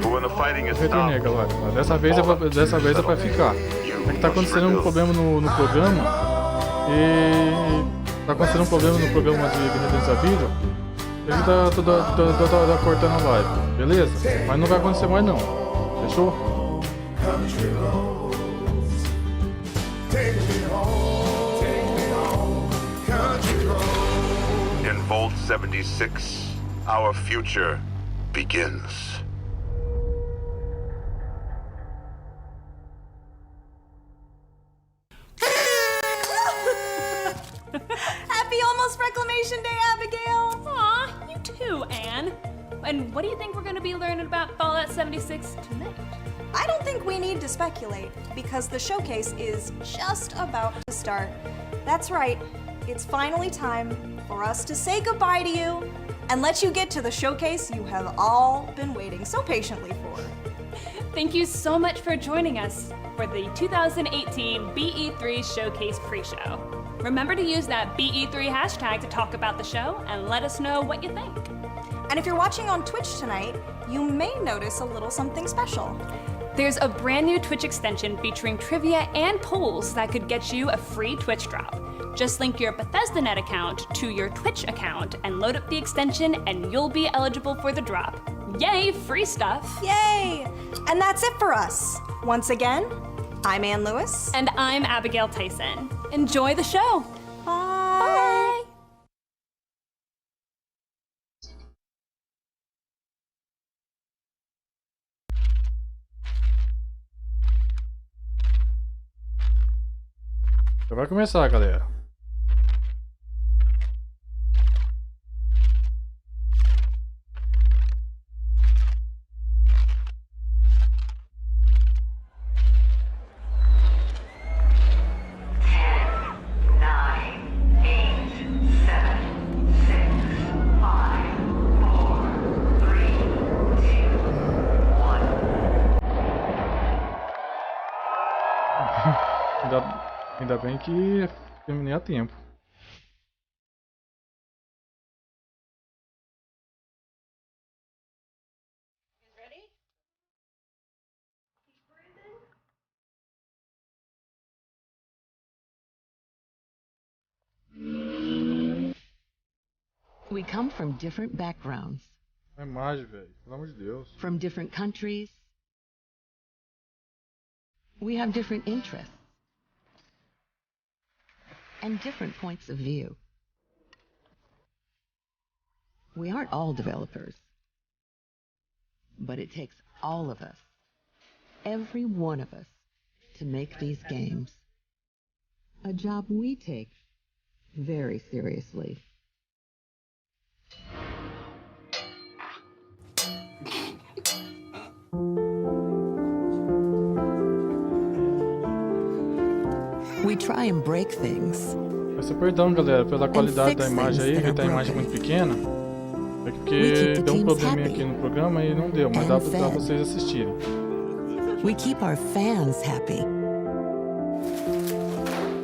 For when the fighting is Retornei, stopped, galera. Dessa vez é pra ficar. É que tá acontecendo um problema no programa. E tá acontecendo um problema no programa de Guerra a Vídeo. Ele tá cortando a live, beleza? Mas não vai acontecer mais não. Fechou? in Vault 76, our future begins. Happy almost Reclamation Day, Abigail! Aw, you too, Anne. And what do you think we're gonna be learning about Fallout 76 tonight? I don't think we need to speculate, because the showcase is just about to start. That's right, it's finally time for us to say goodbye to you and let you get to the showcase you have all been waiting so patiently for. Thank you so much for joining us for the 2018 BE3 Showcase pre-show. Remember to use that BE3 hashtag to talk about the show and let us know what you think. And if you're watching on Twitch tonight, you may notice a little something special. There's a brand new Twitch extension featuring trivia and polls that could get you a free Twitch drop. Just link your BethesdaNet account to your Twitch account and load up the extension and you'll be eligible for the drop. Yay, free stuff! Yay! And that's it for us. Once again, I'm Ann Lewis. And I'm Abigail Tyson. Enjoy the show! Bye! Já vai começar, galera. Ainda bem que terminei a tempo. We come from different backgrounds, É imagem, velho. Pelo amor de Deus. from different countries. We have different interests and different points of view. We aren't all developers, but it takes all of us, every one of us, to make these games. A job we take very seriously. We try and break things. Peço perdão, galera, pela qualidade da imagem aí, que tá a imagem muito pequena. É porque deu um probleminha aqui no programa e não deu, mas dá pra vocês assistirem. We keep our fans happy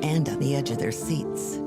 and on the edge of their seats.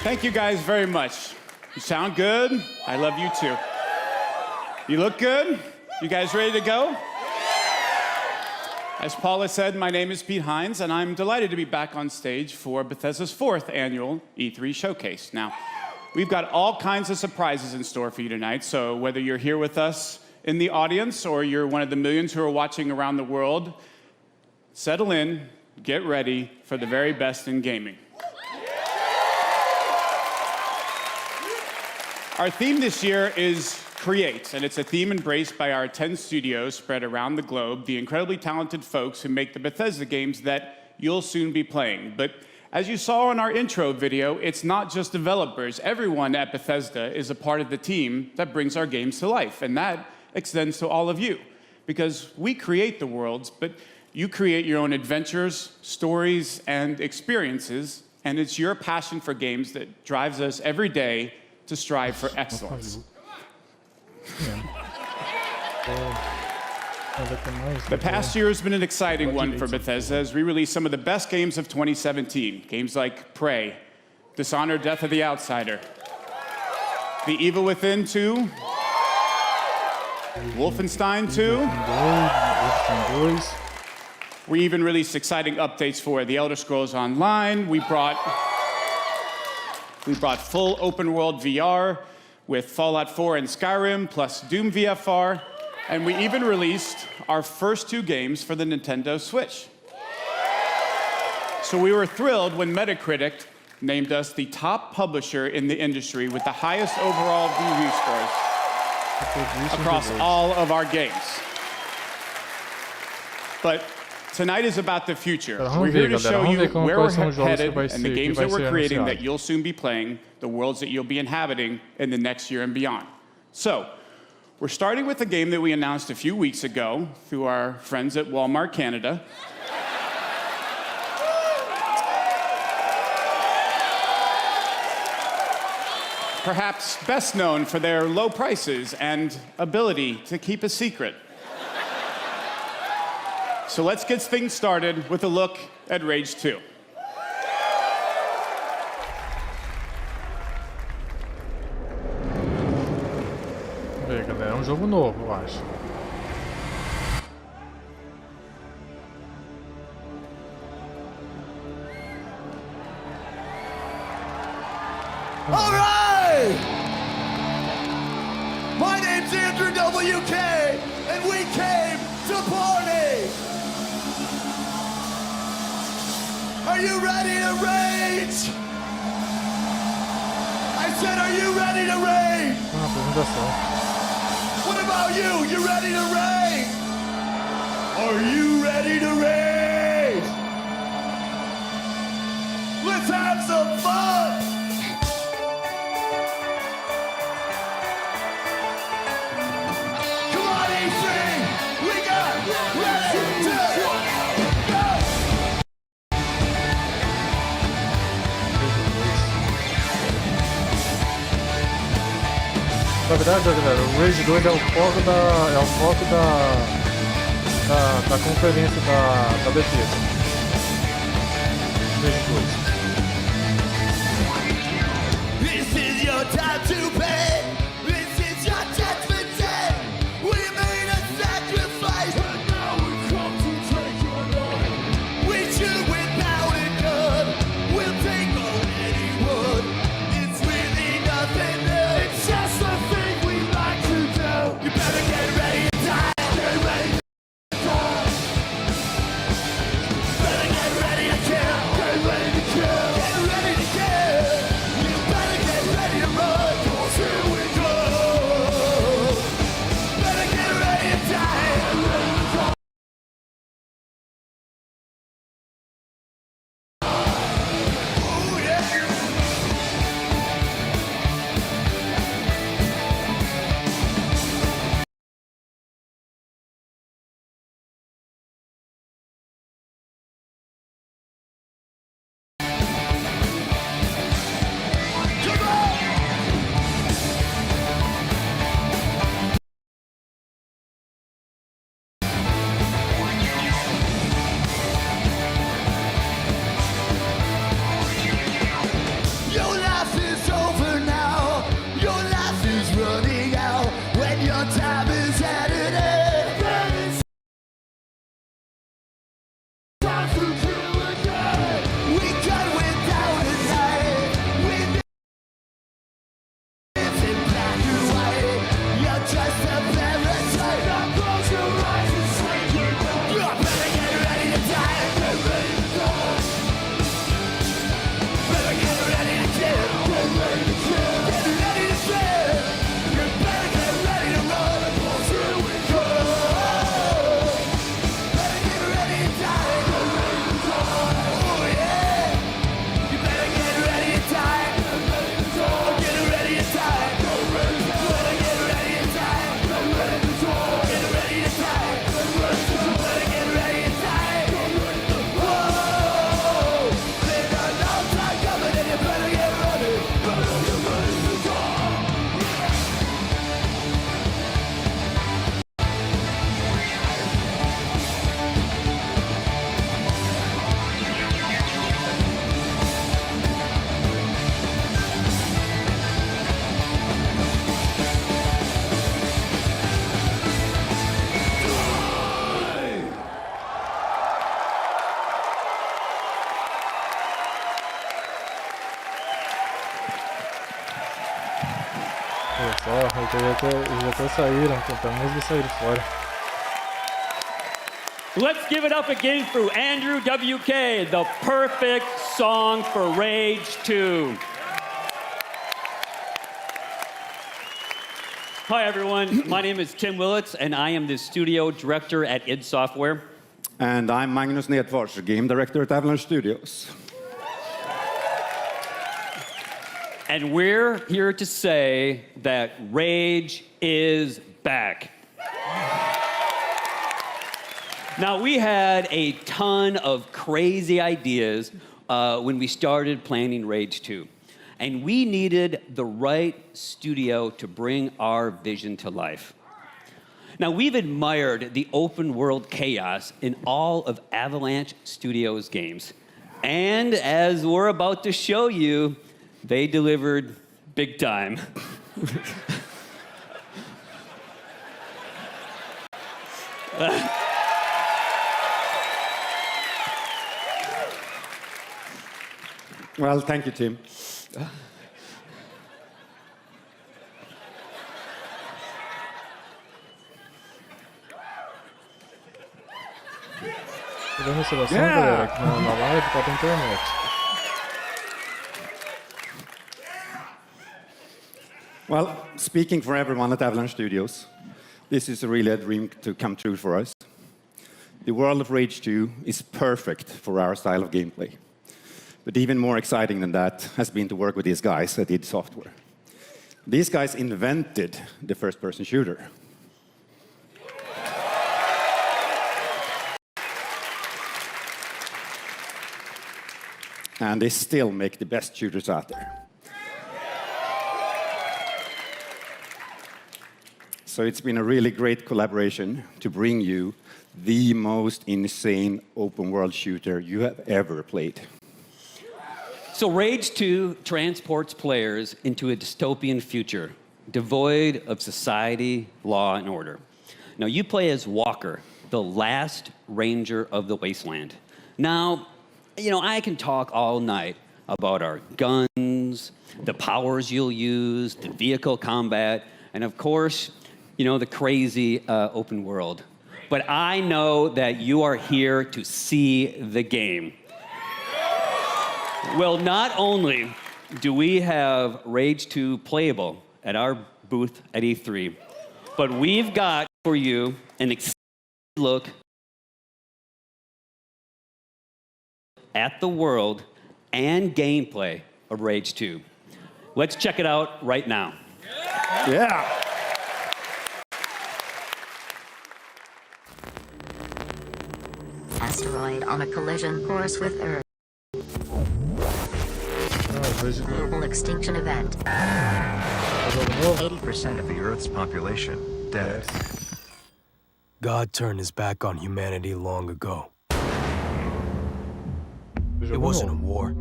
Thank you guys very much. You sound good. I love you too. You look good. You guys ready to go? As Paula said, my name is Pete Hines, and I'm delighted to be back on stage for Bethesda's 4th annual E3 showcase. Now, we've got all kinds of surprises in store for you tonight, so whether you're here with us in the audience or you're one of the millions who are watching around the world, settle in, get ready for the very best in gaming. Our theme this year is Create, and it's a theme embraced by our 10 studios spread around the globe, the incredibly talented folks who make the Bethesda games that you'll soon be playing. But as you saw in our intro video, it's not just developers. Everyone at Bethesda is a part of the team that brings our games to life, and that extends to all of you, because we create the worlds, but you create your own adventures, stories, and experiences, and it's your passion for games that drives us every day to strive for excellence. The past year has been an exciting one for Bethesda as we released some of the best games of 2017. Games like Prey, Dishonored: Death of the Outsider, The Evil Within 2, Wolfenstein 2. We even released exciting updates for The Elder Scrolls Online. We brought full open world VR with Fallout 4 and Skyrim, plus Doom VFR, and we even released our first 2 games for the Nintendo Switch. So we were thrilled when Metacritic named us the top publisher in the industry with the highest overall review scores across all of our games. But tonight is about the future. We're here to show you where we're headed and the games that we're creating that you'll soon be playing, the worlds that you'll be inhabiting in the next year and beyond. So, we're starting with a game that we announced a few weeks ago through our friends at Walmart Canada. Perhaps best known for their low prices and ability to keep a secret. So let's get things started with a look at Rage 2. Vamos ver, galera, é um jogo novo, eu acho. All right! My name's Andrew WK, and we came to party! Are you ready to rage? I said, are you ready to rage? Apresentação. What about you? You ready to rage? Are you ready to rage? Let's have some fun! Come on, E3! We got ready to go! Na verdade, galera, o Rage 2 é o foco da conferência da Bethesda. Rage 2. This is your time to pay. This is your judgment day. We made a sacrifice, and now we come to take your life. We shoot with power and gun. We'll take on anyone. It's really nothing new. It's just a thing we like to do. You better get ready to die. Get ready to die. Better get ready to kill. Get ready to kill. Olha só, eles até saíram, tentamos de sair fora. Let's give it up again for Andrew WK, the perfect song for Rage 2. Hi everyone, my name is Tim Willits and I am the studio director at id Software. And I'm Magnus Nedfors, game director at Avalanche Studios. And we're here to say that Rage is back. Now, we had a ton of crazy ideas when we started planning Rage 2. And we needed the right studio to bring our vision to life. Now, we've admired the open world chaos in all of Avalanche Studios games. And as we're about to show you, they delivered big time. Well, thank you, Tim. Tô dando instalação, galera, aqui na live, tá com internet. Well, speaking for everyone at Avalanche Studios, this is really a dream to come true for us. The world of Rage 2 is perfect for our style of gameplay. But even more exciting than that has been to work with these guys at id Software. These guys invented the first-person shooter. And they still make the best shooters out there. So it's been a really great collaboration to bring you the most insane open-world shooter you have ever played. So Rage 2 transports players into a dystopian future, devoid of society, law, and order. Now, you play as Walker, the last ranger of the wasteland. Now, you know, I can talk all night about our guns, the powers you'll use, the vehicle combat, and of course, you know, the crazy open world. But I know that you are here to see the game. Well, not only do we have Rage 2 playable at our booth at E3, but we've got for you an extended look at the world and gameplay of Rage 2. Let's check it out right now. Yeah! Asteroid on a collision course with Earth. Global extinction event. 80% of the Earth's population dead. God turned his back on humanity long ago. It wasn't a war.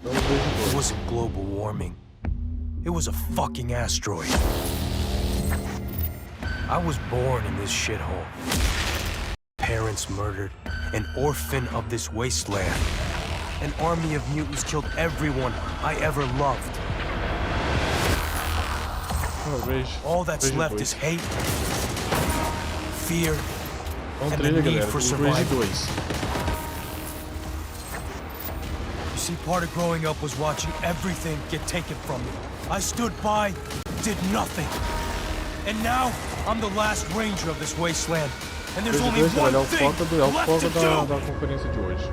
It wasn't global warming. It was a fucking asteroid. I was born in this shithole. Parents murdered, an orphan of this wasteland. An army of mutants killed everyone I ever loved. All that's left is hate, fear, and the need for survival. You see, part of growing up was watching everything get taken from me. I stood by, did nothing. And now, I'm the last ranger of this wasteland. And there's only one thing left to do! Da conferência de hoje.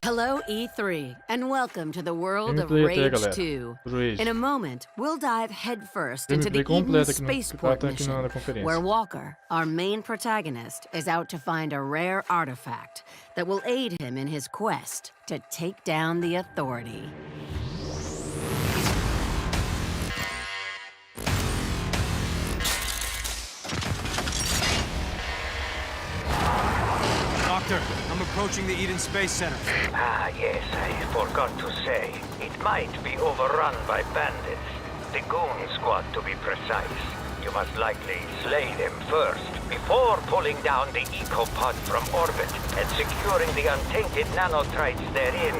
Hello, E3, and welcome to the world of Rage 2. In a moment, we'll dive headfirst into the Eden spaceport mission, where Walker, our main protagonist, is out to find a rare artifact that will aid him in his quest to take down the Authority. Doctor, I'm approaching the Eden Space Center. Ah, yes, I forgot to say. It might be overrun by bandits. The Goon Squad, to be precise. you must likely slay them first, before pulling down the ecopod from orbit and securing the untainted nanotrites therein.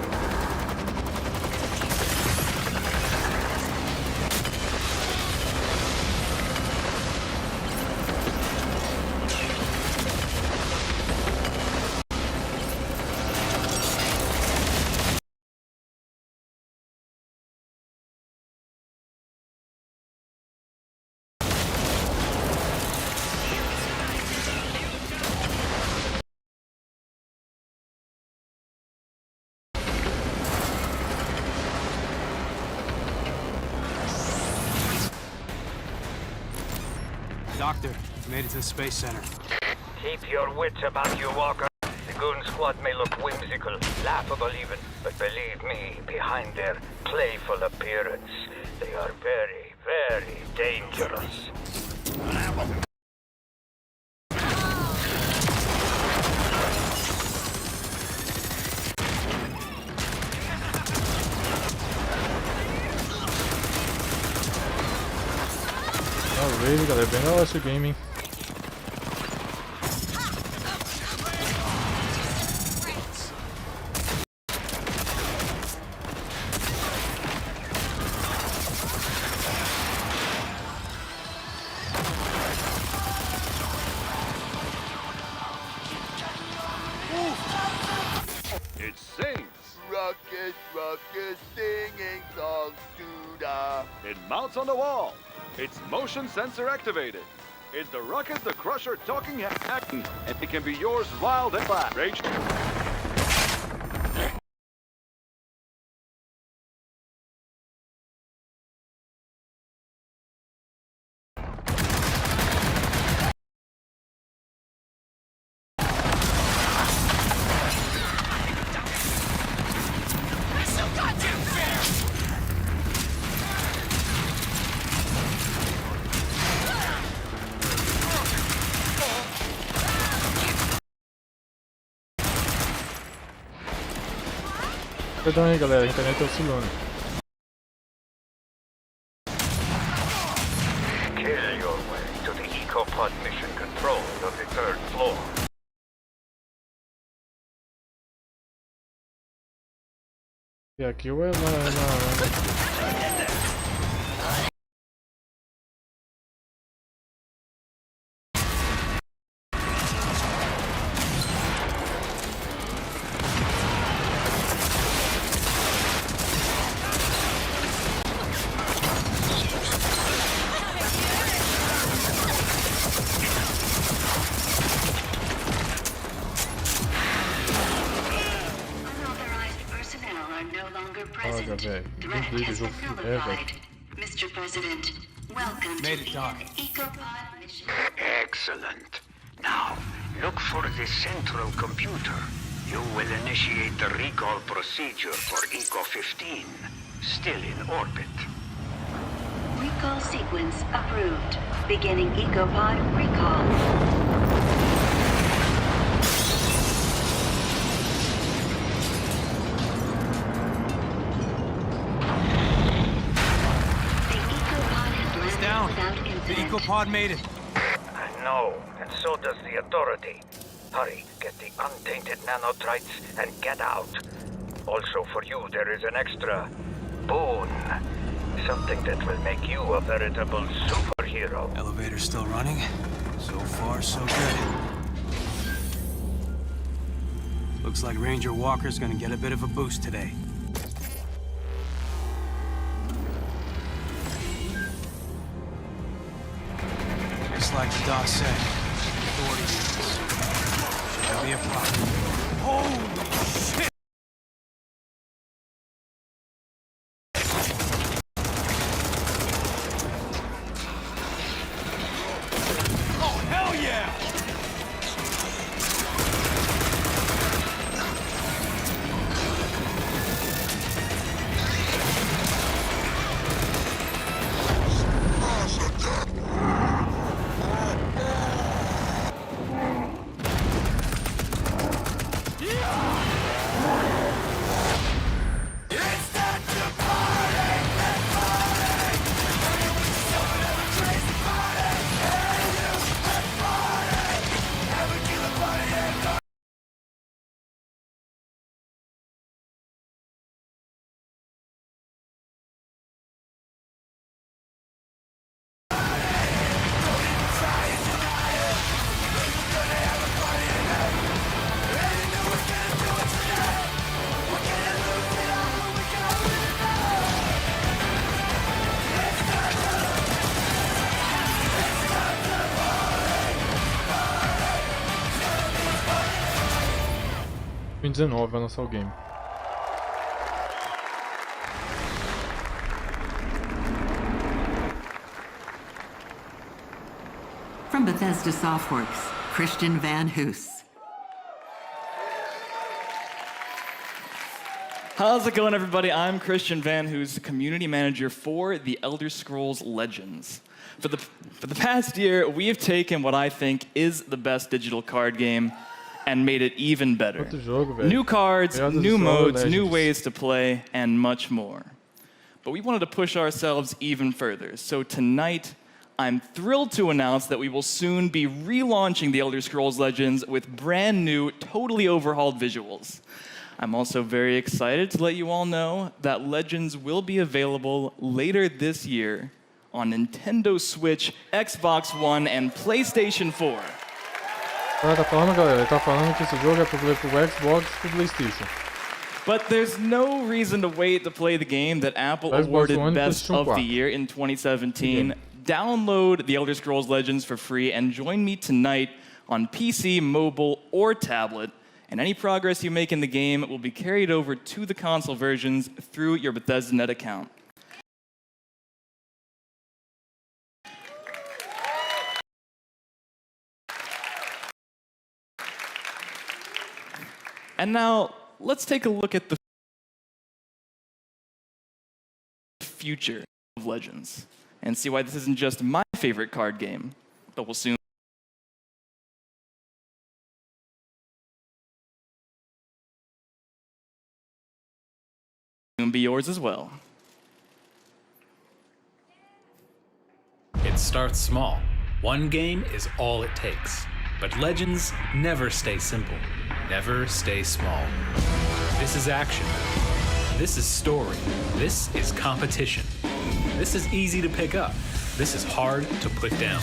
Doctor, we made it to the Space Center. Keep your wits about you, Walker. The goon squad may look whimsical, laughable even, but believe me, behind their playful appearance, they are very, very dangerous. Alright, galera, bem legal esse game, hein? It sings. Rocket, rocket, singing songs to the... It mounts on the wall. It's motion sensor activated. It's the Ruckus the Crusher talking hack, and it can be yours wild and flat. Rage. Perdão aí, galera, a internet tá oscilando. Kill your way to the ecopod mission control of the third floor. E aqui ou é na... Olha, velho, gameplay do jogo é, velho. Mr. President, welcome Made it, Doc. ecopod mission. Excellent. Now, look for the central computer. You will initiate the recall procedure for Eco 15, still in orbit. Recall sequence approved. Beginning ecopod recall. The ecopod made it. I know, and so does the Authority. Hurry, get the untainted nanotrites and get out. Also for you, there is an extra boon. Something that will make you a veritable superhero. Elevator's still running. So far, so good. Looks like Ranger Walker's gonna get a bit of a boost today. Just like the doc said, Authority units. Shouldn't be a problem. Holy shit! Oh, hell yeah! 2019 vai lançar o game. From Bethesda Softworks, Christian Van Hoos. How's it going, everybody? I'm Christian Van Hoos, the community manager for The Elder Scrolls Legends. For the past year, we have taken what I think is the best digital card game and made it even better. New cards, new modes, new ways to play, and much more. But we wanted to push ourselves even further. So tonight, I'm thrilled to announce that we will soon be relaunching The Elder Scrolls Legends with brand new, totally overhauled visuals. I'm also very excited to let you all know that Legends will be available later this year on Nintendo Switch, Xbox One, and PlayStation 4. Tá falando, galera, tá falando que esse jogo é pro Xbox e pro PlayStation. But there's no reason to wait to play the game that Apple awarded Best of the Year in 2017. Download The Elder Scrolls Legends for free and join me tonight on PC, mobile, or tablet. And any progress you make in the game will be carried over to the console versions through your Bethesda.net account. And now, let's take a look at the future of Legends and see why this isn't just my favorite card game, but will soon be yours as well. It starts small. One game is all it takes. But Legends never stay simple, never stay small. This is action. This is story. This is competition. This is easy to pick up. This is hard to put down.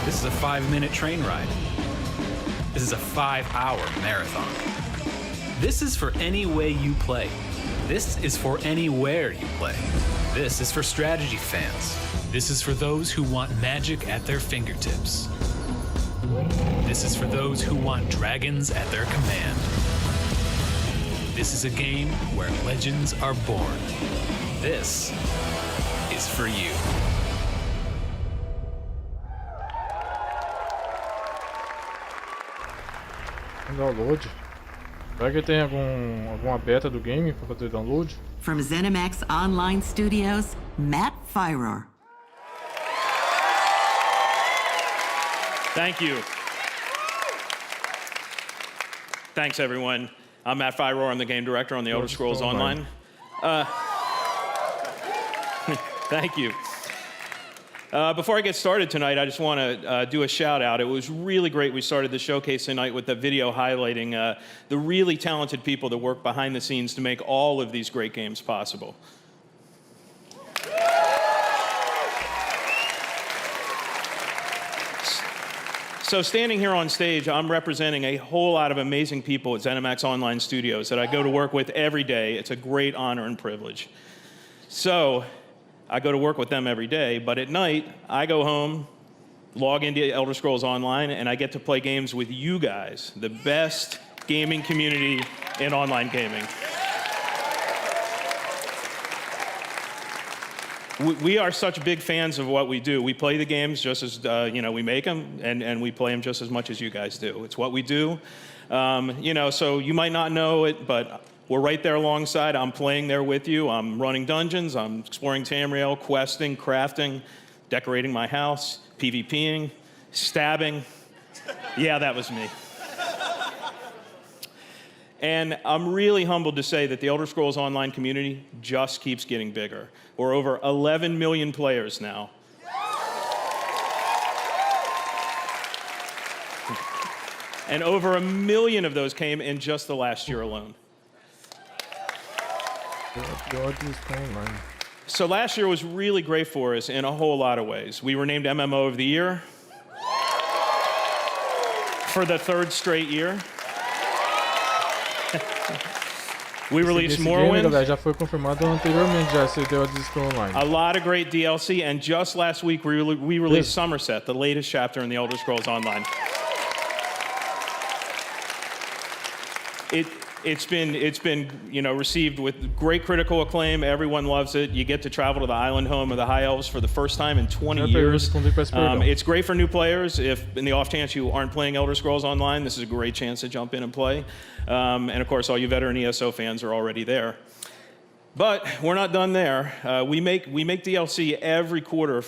This is a 5-minute train ride. This is a 5-hour marathon. This is for any way you play. This is for anywhere you play. This is for strategy fans. This is for those who want magic at their fingertips. This is for those who want dragons at their command. This is a game where legends are born. This is for you. Download. Será que tem alguma beta do game para fazer download? From ZeniMax Online Studios, Matt Fyrer. Thank you. Thanks, everyone. I'm Matt Fyrer. I'm the game director on The Elder Scrolls Online. Thank you. Before I get started tonight, I just want to do a shout out. It was really great. We started the showcase tonight with a video highlighting the really talented people that work behind the scenes to make all of these great games possible. So standing here on stage, I'm representing a whole lot of amazing people at ZeniMax Online Studios that I go to work with every day. It's a great honor and privilege. So I go to work with them every day, but at night, I go home, log into Elder Scrolls Online, and I get to play games with you guys, the best gaming community in online gaming. We are such big fans of what we do. We play the games just as, we make them, and we play them just as much as you guys do. It's what we do. So you might not know it, but we're right there alongside. I'm playing there with you. I'm running dungeons. I'm exploring Tamriel, questing, crafting, decorating my house, PvPing, stabbing. Yeah, that was me. And I'm really humbled to say that the Elder Scrolls Online community just keeps getting bigger. We're over 11 million players now. And over 1 million of those came in just the last year alone. So last year was really great for us in a whole lot of ways. We were named MMO of the Year for the 3rd straight year. We released Morrowind. Já foi confirmado anteriormente, já se deu a disco online. A lot of great DLC, and just last week we released Somerset, the latest chapter in the Elder Scrolls Online. It's been received with great critical acclaim. Everyone loves it. You get to travel to the island home of the High Elves for the first time in 20 years. It's great for new players. If in the off chance you aren't playing Elder Scrolls Online, this is a great chance to jump in and play. And of course, all you veteran ESO fans are already there. But we're not done there. We make DLC every quarter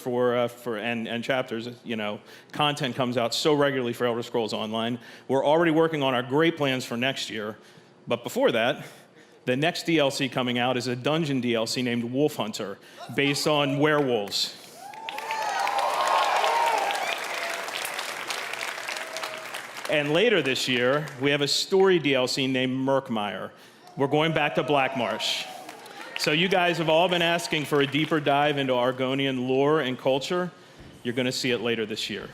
and chapters. Content comes out so regularly for Elder Scrolls Online. We're already working on our great plans for next year. But before that, the next DLC coming out is a dungeon DLC named Wolf Hunter, based on werewolves. And later this year, we have a story DLC named Murkmire. We're going back to Blackmarsh. So you guys have all been asking for a deeper dive into Argonian lore and culture. You're going to see it later this year.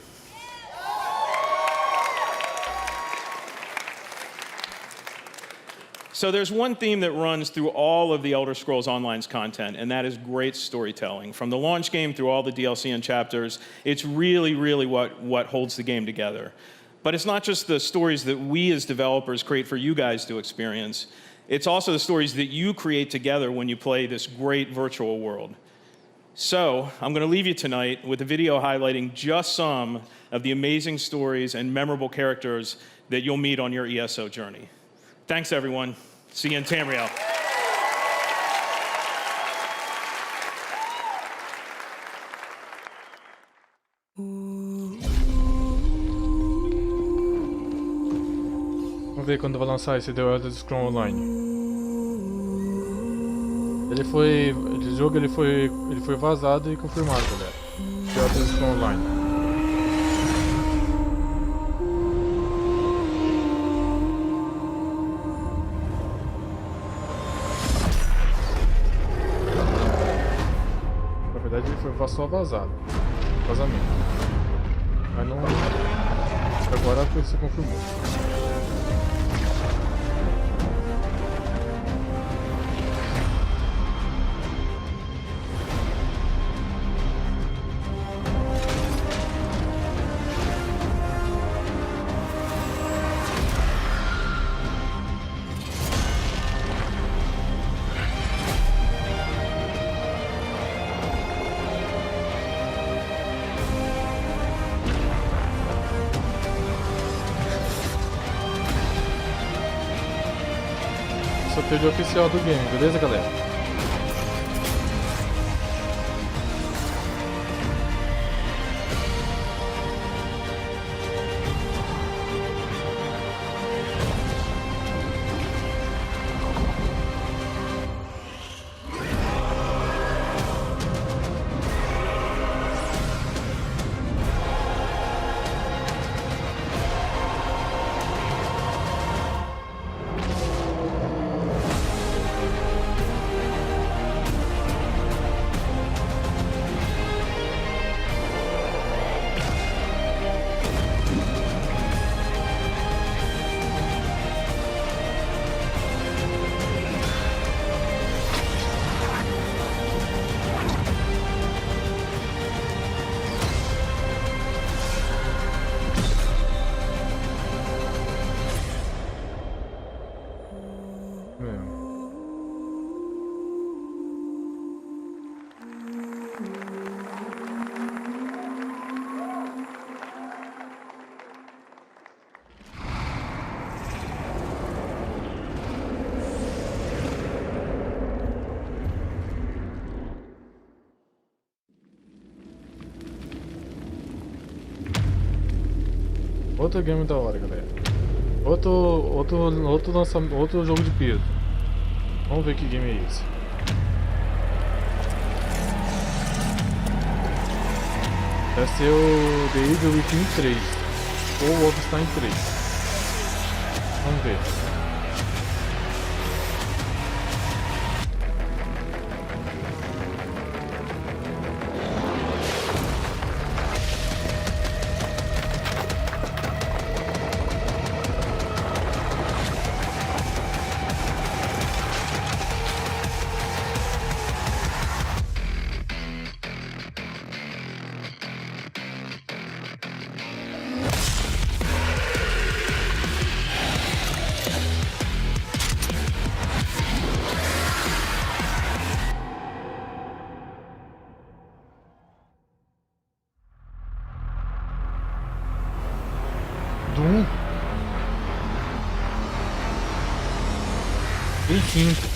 So there's one theme that runs through all of the Elder Scrolls Online's content, and that is great storytelling. From the launch game through all the DLC and chapters, it's really, really what holds the game together. But it's not just the stories that we as developers create for you guys to experience. It's also the stories that you create together when you play this great virtual world. So I'm going to leave you tonight with a video highlighting just some of the amazing stories and memorable characters that you'll meet on your ESO journey. Thanks, everyone. See you in Tamriel. Vamos ver quando vai lançar esse The Elder Scrolls Online. Esse jogo ele foi vazado e confirmado, galera. The Elder Scrolls Online. Na verdade ele foi só vazado. Vazamento. Mas não. Agora se confirmou. Sorteio oficial do game, beleza, galera? Outro game da hora, galera. Outro jogo de peso. Vamos ver que game é esse. Vai ser o The Evil Within 3 ou Wolfenstein 3. Vamos ver. Doom. Em quinto.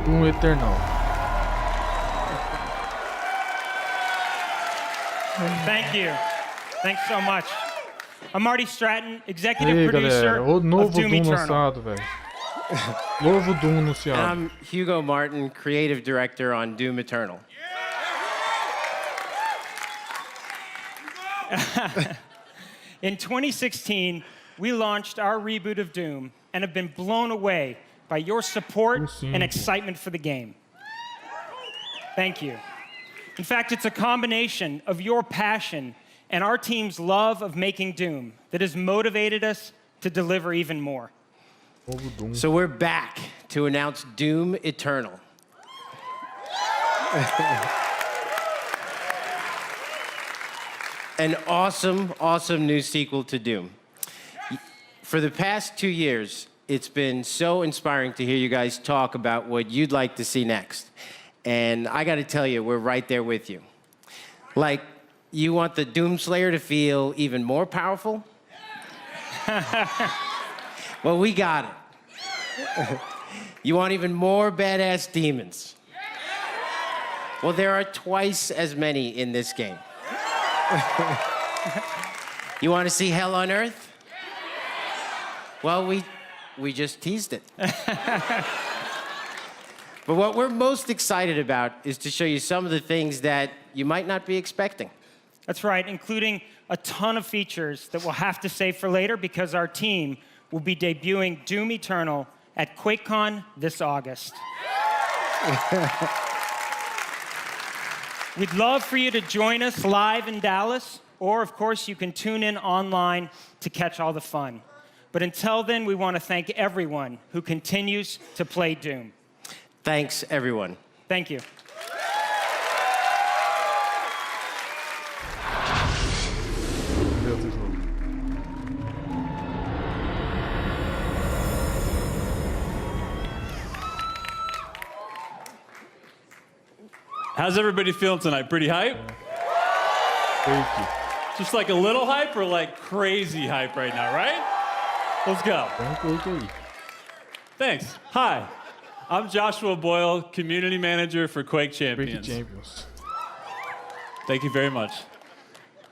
Doom Eternal. Thank you. Thanks so much. I'm Marty Stratton, executive Ei, producer galera, o novo of Doom Doom Eternal. lançado, velho. Novo Doom anunciado. I'm Hugo Martin, creative director on Doom Eternal. In 2016, we launched our reboot of Doom and have been blown away by your support and excitement for the game. Thank you. In fact, it's a combination of your passion and our team's love of making Doom that has motivated us to deliver even more. So we're back to announce Doom Eternal. An awesome, awesome new sequel to Doom. For the past 2 years, it's been so inspiring to hear you guys talk about what you'd like to see next. And I gotta tell you, we're right there with you. Like, you want the Doomslayer to feel even more powerful? Well, we got it. You want even more badass demons? Well, there are twice as many in this game. You want to see hell on earth? Well, we just teased it. But what we're most excited about is to show you some of the things that you might not be expecting. That's right, including a ton of features that we'll have to save for later because our team will be debuting Doom Eternal at QuakeCon this August. We'd love for you to join us live in Dallas, or of course you can tune in online to catch all the fun. But until then, we want to thank everyone who continues to play Doom. Thanks, everyone. Thank you. How's everybody feeling tonight? Pretty hype? Thank you. Just like a little hype or like crazy hype right now, right? Let's go. Thanks. Hi, I'm Joshua Boyle, Community Manager for Quake Champions. Thank you very much.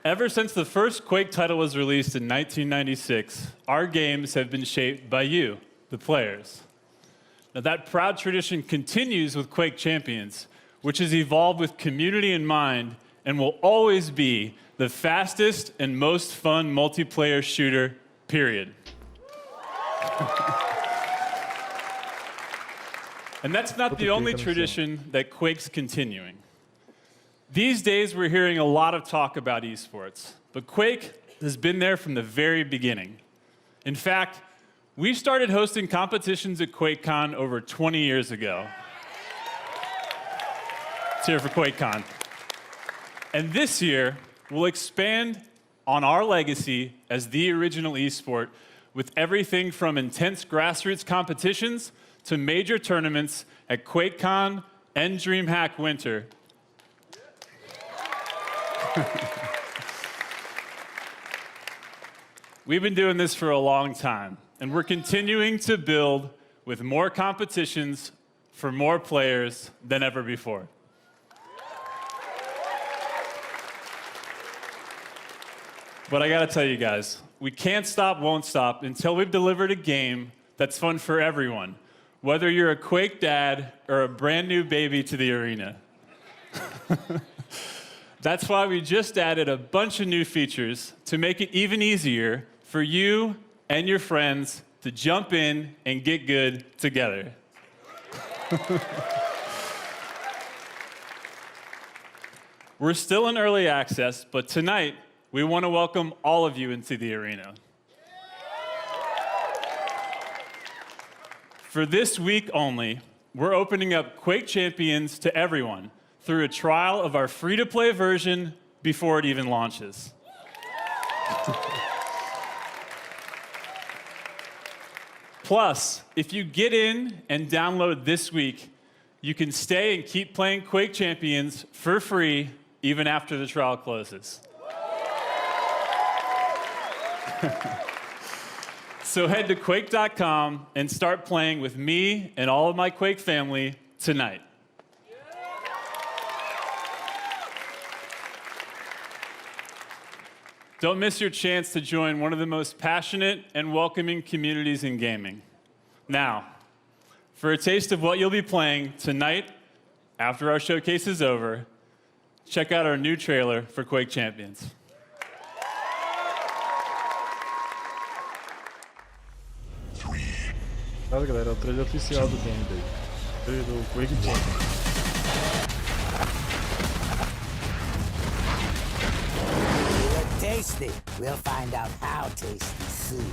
Ever since the first Quake title was released in 1996, our games have been shaped by you, the players. Now that proud tradition continues with Quake Champions, which has evolved with community in mind and will always be the fastest and most fun multiplayer shooter, period. And that's not the only tradition that Quake's continuing. These days, we're hearing a lot of talk about esports, but Quake has been there from the very beginning. In fact, we started hosting competitions at QuakeCon over 20 years ago. Let's hear for QuakeCon. And this year, we'll expand on our legacy as the original esport with everything from intense grassroots competitions to major tournaments at QuakeCon and DreamHack Winter. We've been doing this for a long time, and we're continuing to build with more competitions for more players than ever before. But I gotta tell you guys, we can't stop, won't stop until we've delivered a game that's fun for everyone, whether you're a Quake dad or a brand new baby to the arena. That's why we just added a bunch of new features to make it even easier for you and your friends to jump in and get good together. We're still in early access, but tonight, we want to welcome all of you into the arena. For this week only, we're opening up Quake Champions to everyone through a trial of our free-to-play version before it even launches. Plus, if you get in and download this week, you can stay and keep playing Quake Champions for free even after the trial closes. So head to Quake.com and start playing with me and all of my Quake family tonight. Don't miss your chance to join one of the most passionate and welcoming communities in gaming. Now, for a taste of what you'll be playing tonight after our showcase is over, check out our new trailer for Quake Champions. Olha, galera, é o trailer oficial do game daí. Trailer do Quake Champions. Tasty. We'll find out how tasty soon.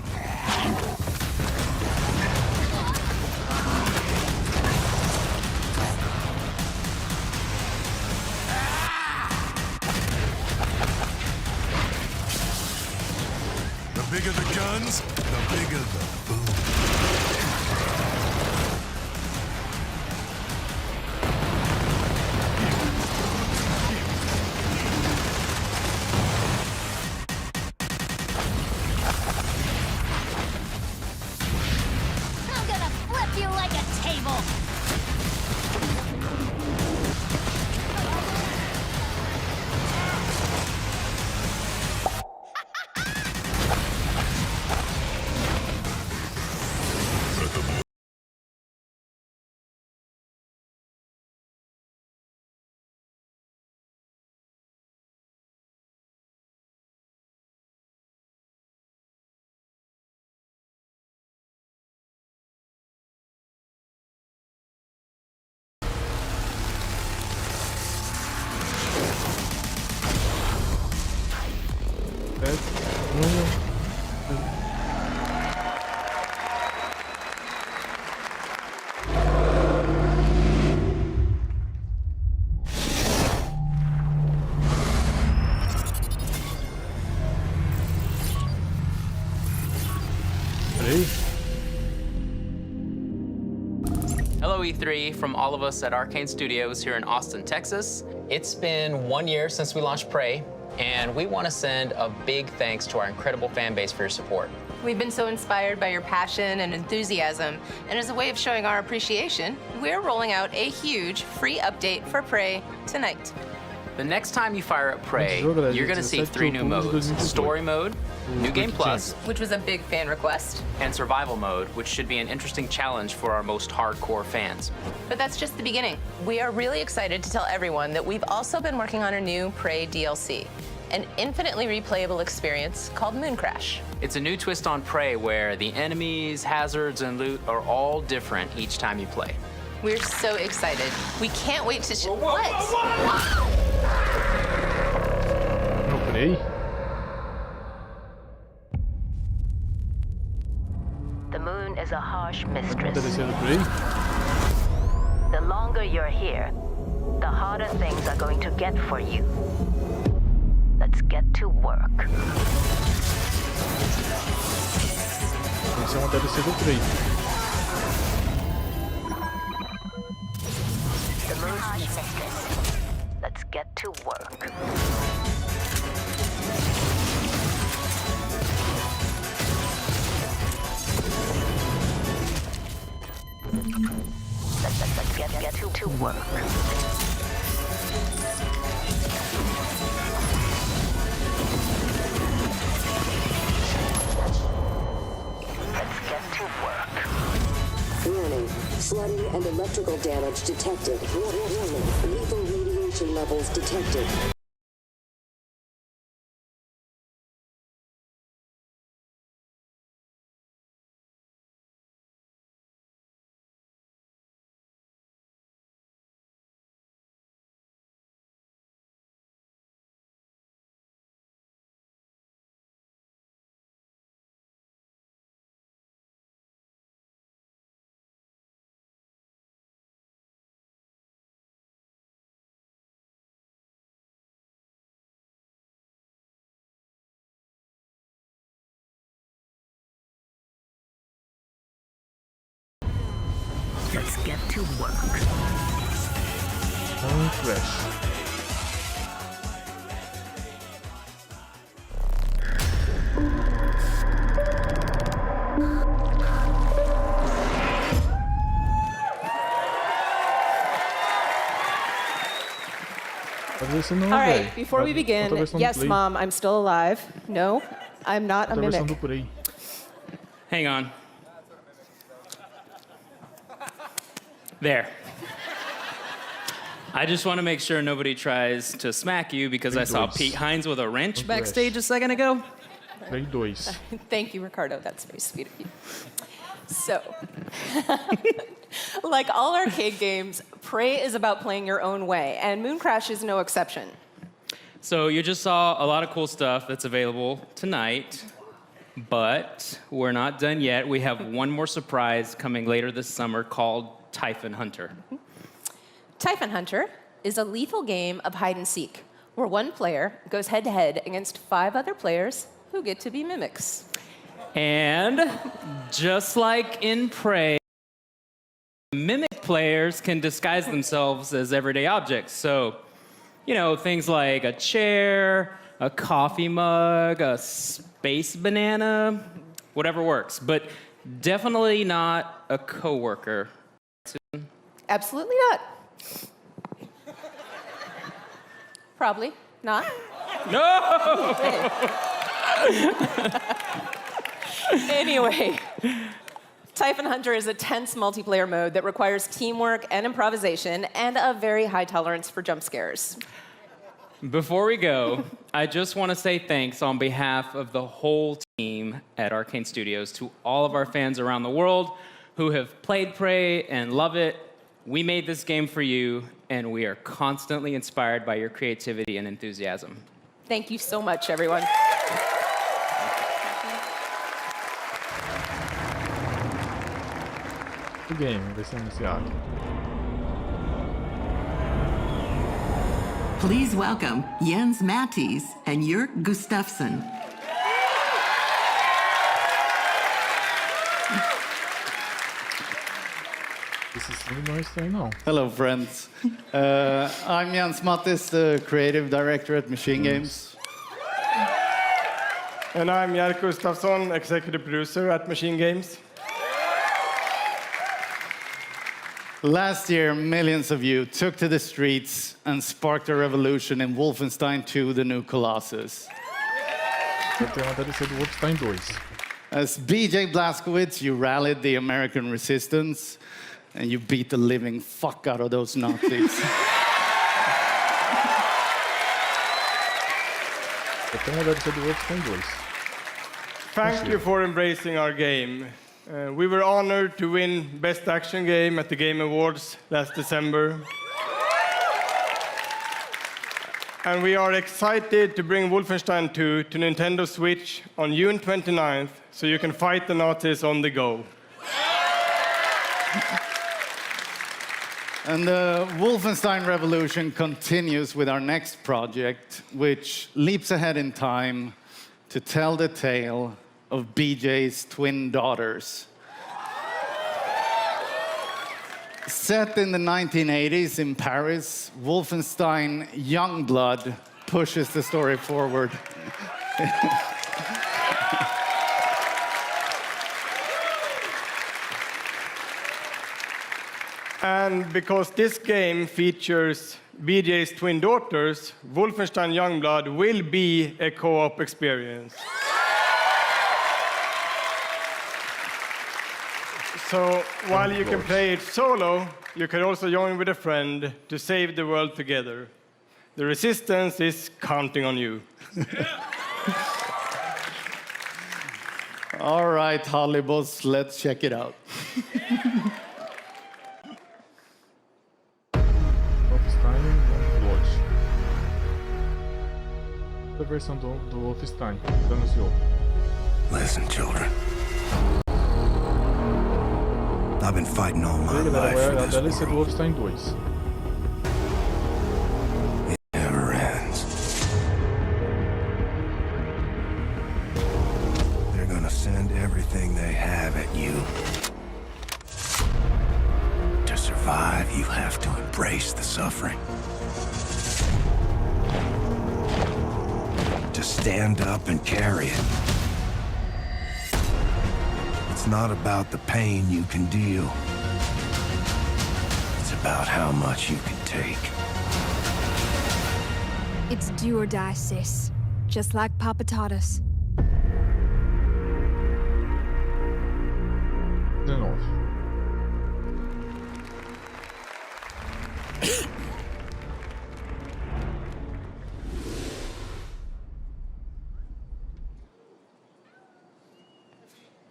The bigger the guns, the bigger the boom. Hello, E3, from all of us at Arcane Studios here in Austin, Texas. It's been 1 year since we launched Prey, and we want to send a big thanks to our incredible fan base for your support. We've been so inspired by your passion and enthusiasm, and as a way of showing our appreciation, we're rolling out a huge free update for Prey tonight. The next time you fire up Prey, you're going to see 3 new modes. Story mode, New Game Plus, which was a big fan request, and Survival mode, which should be an interesting challenge for our most hardcore fans. But that's just the beginning. We are really excited to tell everyone that we've also been working on a new Prey DLC, an infinitely replayable experience called Moon Crash. It's a new twist on Prey where the enemies, hazards, and loot are all different each time you play. We're so excited. We can't wait to The moon is a harsh mistress. The longer you're here, the harder things are going to get for you. Let's get to work. Esse é uma DLC do 3. The moon's mistress. Let's get to work. Let's get to work. Warning, flooding and electrical damage detected. Warning, lethal radiation levels detected. Let's get to work. não, All right, before we begin, yes, Mom, I'm still alive. No, I'm not a mimic. Hang on. There. I just want to make sure nobody tries to smack you because I saw Pete Hines with a wrench backstage a second ago. Thank you, Ricardo. That's very sweet of you. So, like all arcade games, Prey is about playing your own way, and Mooncrash is no exception. So you just saw a lot of cool stuff that's available tonight, but we're not done yet. We have one more surprise coming later this summer called Typhon Hunter. Typhon Hunter is a lethal game of hide and seek, where one player goes head-to-head against 5 other players who get to be mimics. And just like in Prey, mimic players can disguise themselves as everyday objects. So, you know, things like a chair, a coffee mug, a space banana, whatever works. But definitely not a coworker. Absolutely not. Probably not. No! Anyway, Typhon Hunter is a tense multiplayer mode that requires teamwork and improvisation and a very high tolerance for jump scares. Before we go, I just want to say thanks on behalf of the whole team at Arcane Studios to all of our fans around the world who have played Prey and love it. We made this game for you, and we are constantly inspired by your creativity and enthusiasm. Thank you so much, everyone. O game vai ser anunciado. Please welcome Jens Mattis and Jörg Gustafsson. Hello, friends. I'm Jens Mattis, the creative director at Machine Games. And I'm Jörg Gustafsson, executive producer at Machine Games. Last year, millions of you took to the streets and sparked a revolution in Wolfenstein 2: The New Colossus. As BJ Blazkowicz, you rallied the American resistance, and you beat the living fuck out of those Nazis. Thank you for embracing our game. We were honored to win Best Action Game at the Game Awards last December. And we are excited to bring Wolfenstein 2 to Nintendo Switch on June 29th, so you can fight the Nazis on the go. And the Wolfenstein revolution continues with our next project, which leaps ahead in time to tell the tale of BJ's twin daughters. Set in the 1980s in Paris, Wolfenstein Youngblood pushes the story forward. And because this game features BJ's twin daughters, Wolfenstein Youngblood will be a co-op experience. So while you can play it solo, you can also join with a friend to save the world together. The resistance is counting on you. All right, Hollybos, let's check it out. A versão do Wolfenstein que anunciou. Listen, children. I've been fighting all my life for this DLC do world. Wolfenstein 2. It never ends. They're gonna send everything they have at you. To survive, you have to embrace the suffering. To stand up and carry it. It's not about the pain you can deal. It's about how much you can take. It's do or die, sis. Just like Papa taught us. De novo.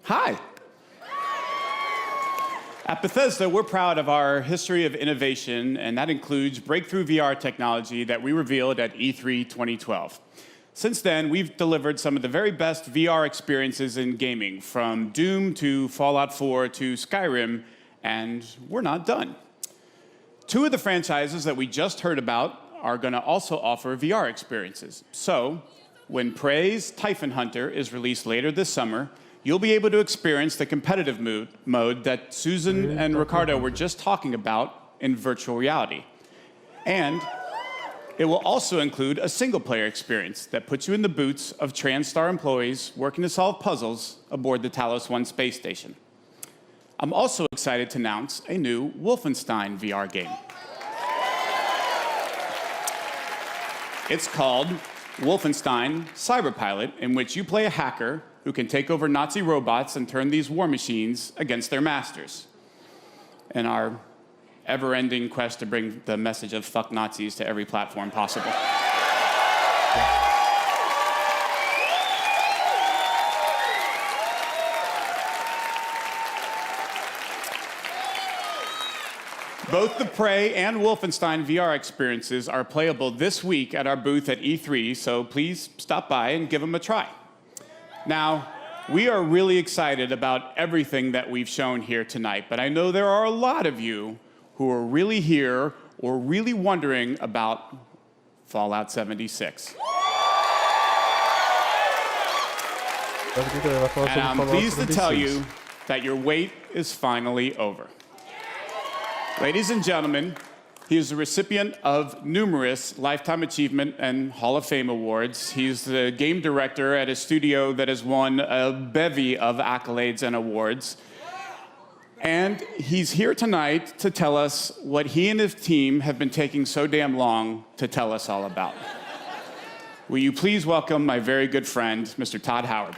Hi. At Bethesda, we're proud of our history of innovation, and that includes breakthrough VR technology that we revealed at E3 2012. Since then, we've delivered some of the very best VR experiences in gaming, from Doom to Fallout 4 to Skyrim, and we're not done. Two of the franchises that we just heard about are going to also offer VR experiences. So, when Prey's Typhon Hunter is released later this summer, you'll be able to experience the competitive mode that Susan and Ricardo were just talking about in virtual reality. And it will also include a single-player experience that puts you in the boots of TranStar employees working to solve puzzles aboard the Talos 1 space station. I'm also excited to announce a new Wolfenstein VR game. It's called Wolfenstein Cyberpilot, in which you play a hacker who can take over Nazi robots and turn these war machines against their masters. In our ever-ending quest to bring the message of fuck Nazis to every platform possible. Both the Prey and Wolfenstein VR experiences are playable this week at our booth at E3, so please stop by and give them a try. Now, we are really excited about everything that we've shown here tonight, but I know there are a lot of you who are really here or really wondering about Fallout 76. And I'm pleased to tell you that your wait is finally over. Ladies and gentlemen, he is the recipient of numerous Lifetime Achievement and Hall of Fame awards. He's the game director at a studio that has won a bevy of accolades and awards. And he's here tonight to tell us what he and his team have been taking so damn long to tell us all about. Will you please welcome my very good friend, Mr. Todd Howard.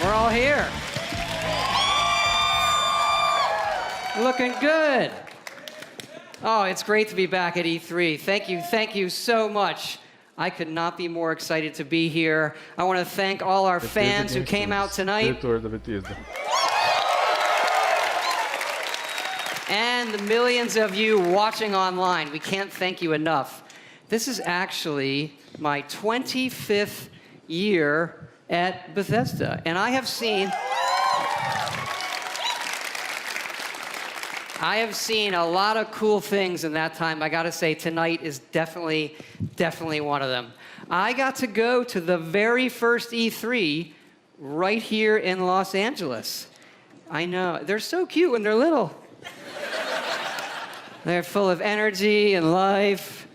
We're all here. Looking good. Oh, it's great to be back at E3. Thank you so much. I could not be more excited to be here. I want to thank all our fans who came out tonight. And the millions of you watching online. We can't thank you enough. This is actually my 25th year at Bethesda, and I have seen a lot of cool things in that time. I gotta say, tonight is definitely one of them. I got to go to the very first E3 right here in Los Angeles. I know, they're so cute when they're little. They're full of energy and life.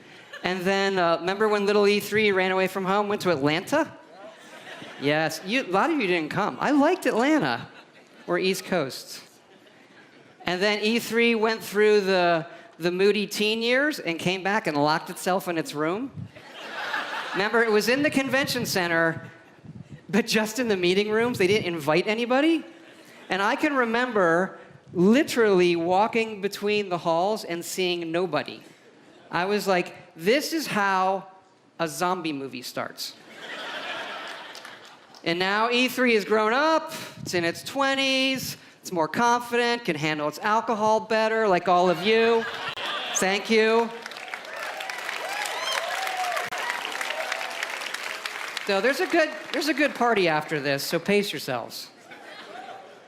And then, remember when little E3 ran away from home, went to Atlanta? Yes, a lot of you didn't come. I liked Atlanta, or East Coast. And then E3 went through the moody teen years and came back and locked itself in its room. Remember, it was in the convention center, but just in the meeting rooms. They didn't invite anybody. And I can remember literally walking between the halls and seeing nobody. I was like, this is how a zombie movie starts. And now E3 has grown up, it's in its 20s, it's more confident, can handle its alcohol better, like all of you. Thank you. So there's a good party after this, so pace yourselves.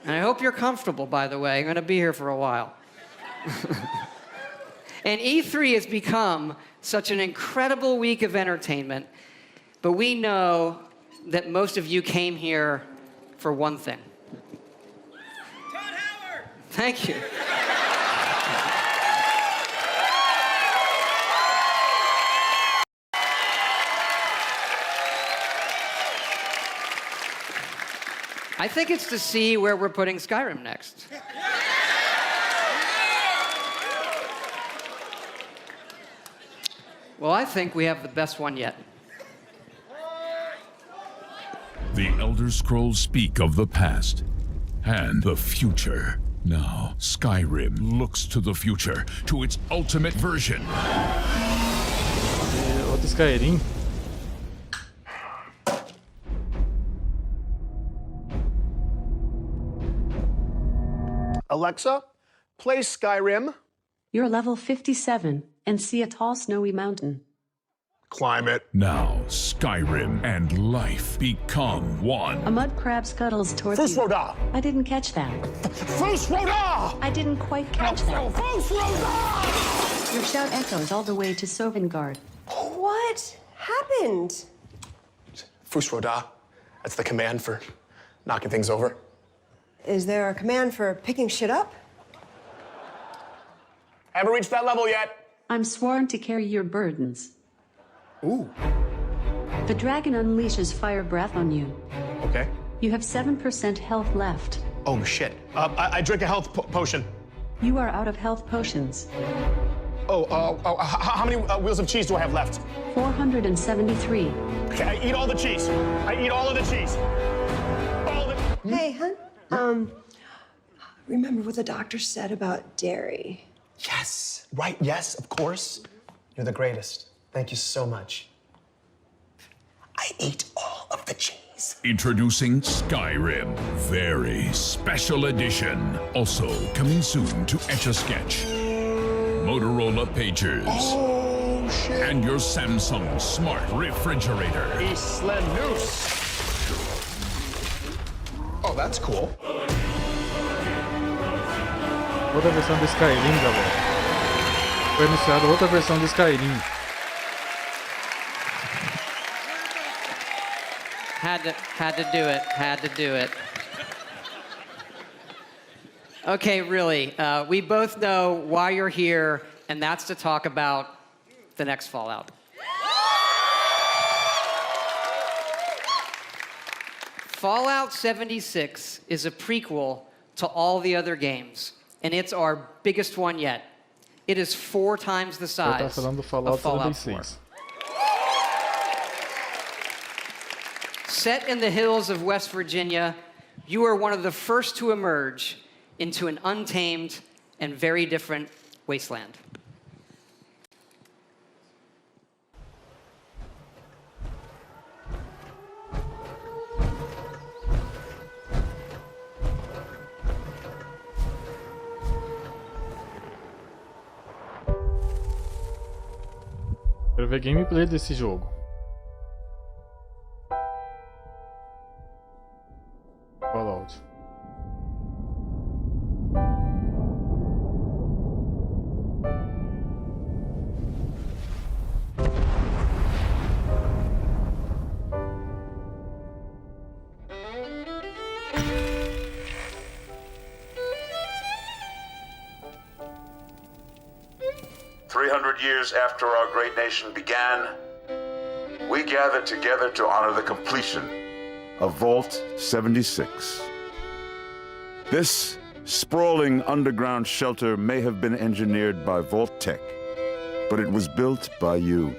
And I hope you're comfortable, by the way. I'm gonna be here for a while. And E3 has become such an incredible week of entertainment, but we know that most of you came here for one thing. Todd Howard! Thank you. I think it's to see where we're putting Skyrim next. Well, I think we have the best one yet. The Elder Scrolls speak of the past and the future. Now, Skyrim looks to the future, to its ultimate version. Outro Skyrim. Alexa, play Skyrim. You're level 57 and see a tall snowy mountain. Climb it. Now, Skyrim and life become one. A mud crab scuttles towards First you. Roda. I didn't catch that. First Roda! I didn't quite catch that. First Roda! Your shout echoes all the way to Sovngarde. What happened? First Roda. That's the command for knocking things over. Is there a command for picking shit up? Haven't reached that level yet. I'm sworn to carry your burdens. Ooh. The dragon unleashes fire breath on you. Okay. You have 7% health left. Oh, shit. I drink a health potion. You are out of health potions. How many wheels of cheese do I have left? 473. Okay, I eat all the cheese. I eat all of the cheese. All of it. Hey, hun. Remember what the doctor said about dairy? Yes. Right, yes, of course. You're the greatest. Thank you so much. I ate all of the cheese. Introducing Skyrim, very special edition. Also coming soon to Etch-a-Sketch, Motorola Pagers, and your Samsung Smart Refrigerator. Slim Noose. Oh, that's cool. Outra versão do Skyrim, galera. Foi anunciada outra versão do Skyrim. Had to do it. Okay, really, we both know why you're here, and that's to talk about the next Fallout. Fallout 76 is a prequel to all the other games, and it's our biggest one yet. It is 4 times the size Eu falando do Fallout of Fallout 76. 4. Set in the hills of West Virginia, you are one of the first to emerge into an untamed and very different wasteland. Quero ver gameplay desse jogo. Fallout. Years after our great nation began, we gathered together to honor the completion of Vault 76. This sprawling underground shelter may have been engineered by Vault Tech, but it was built by you.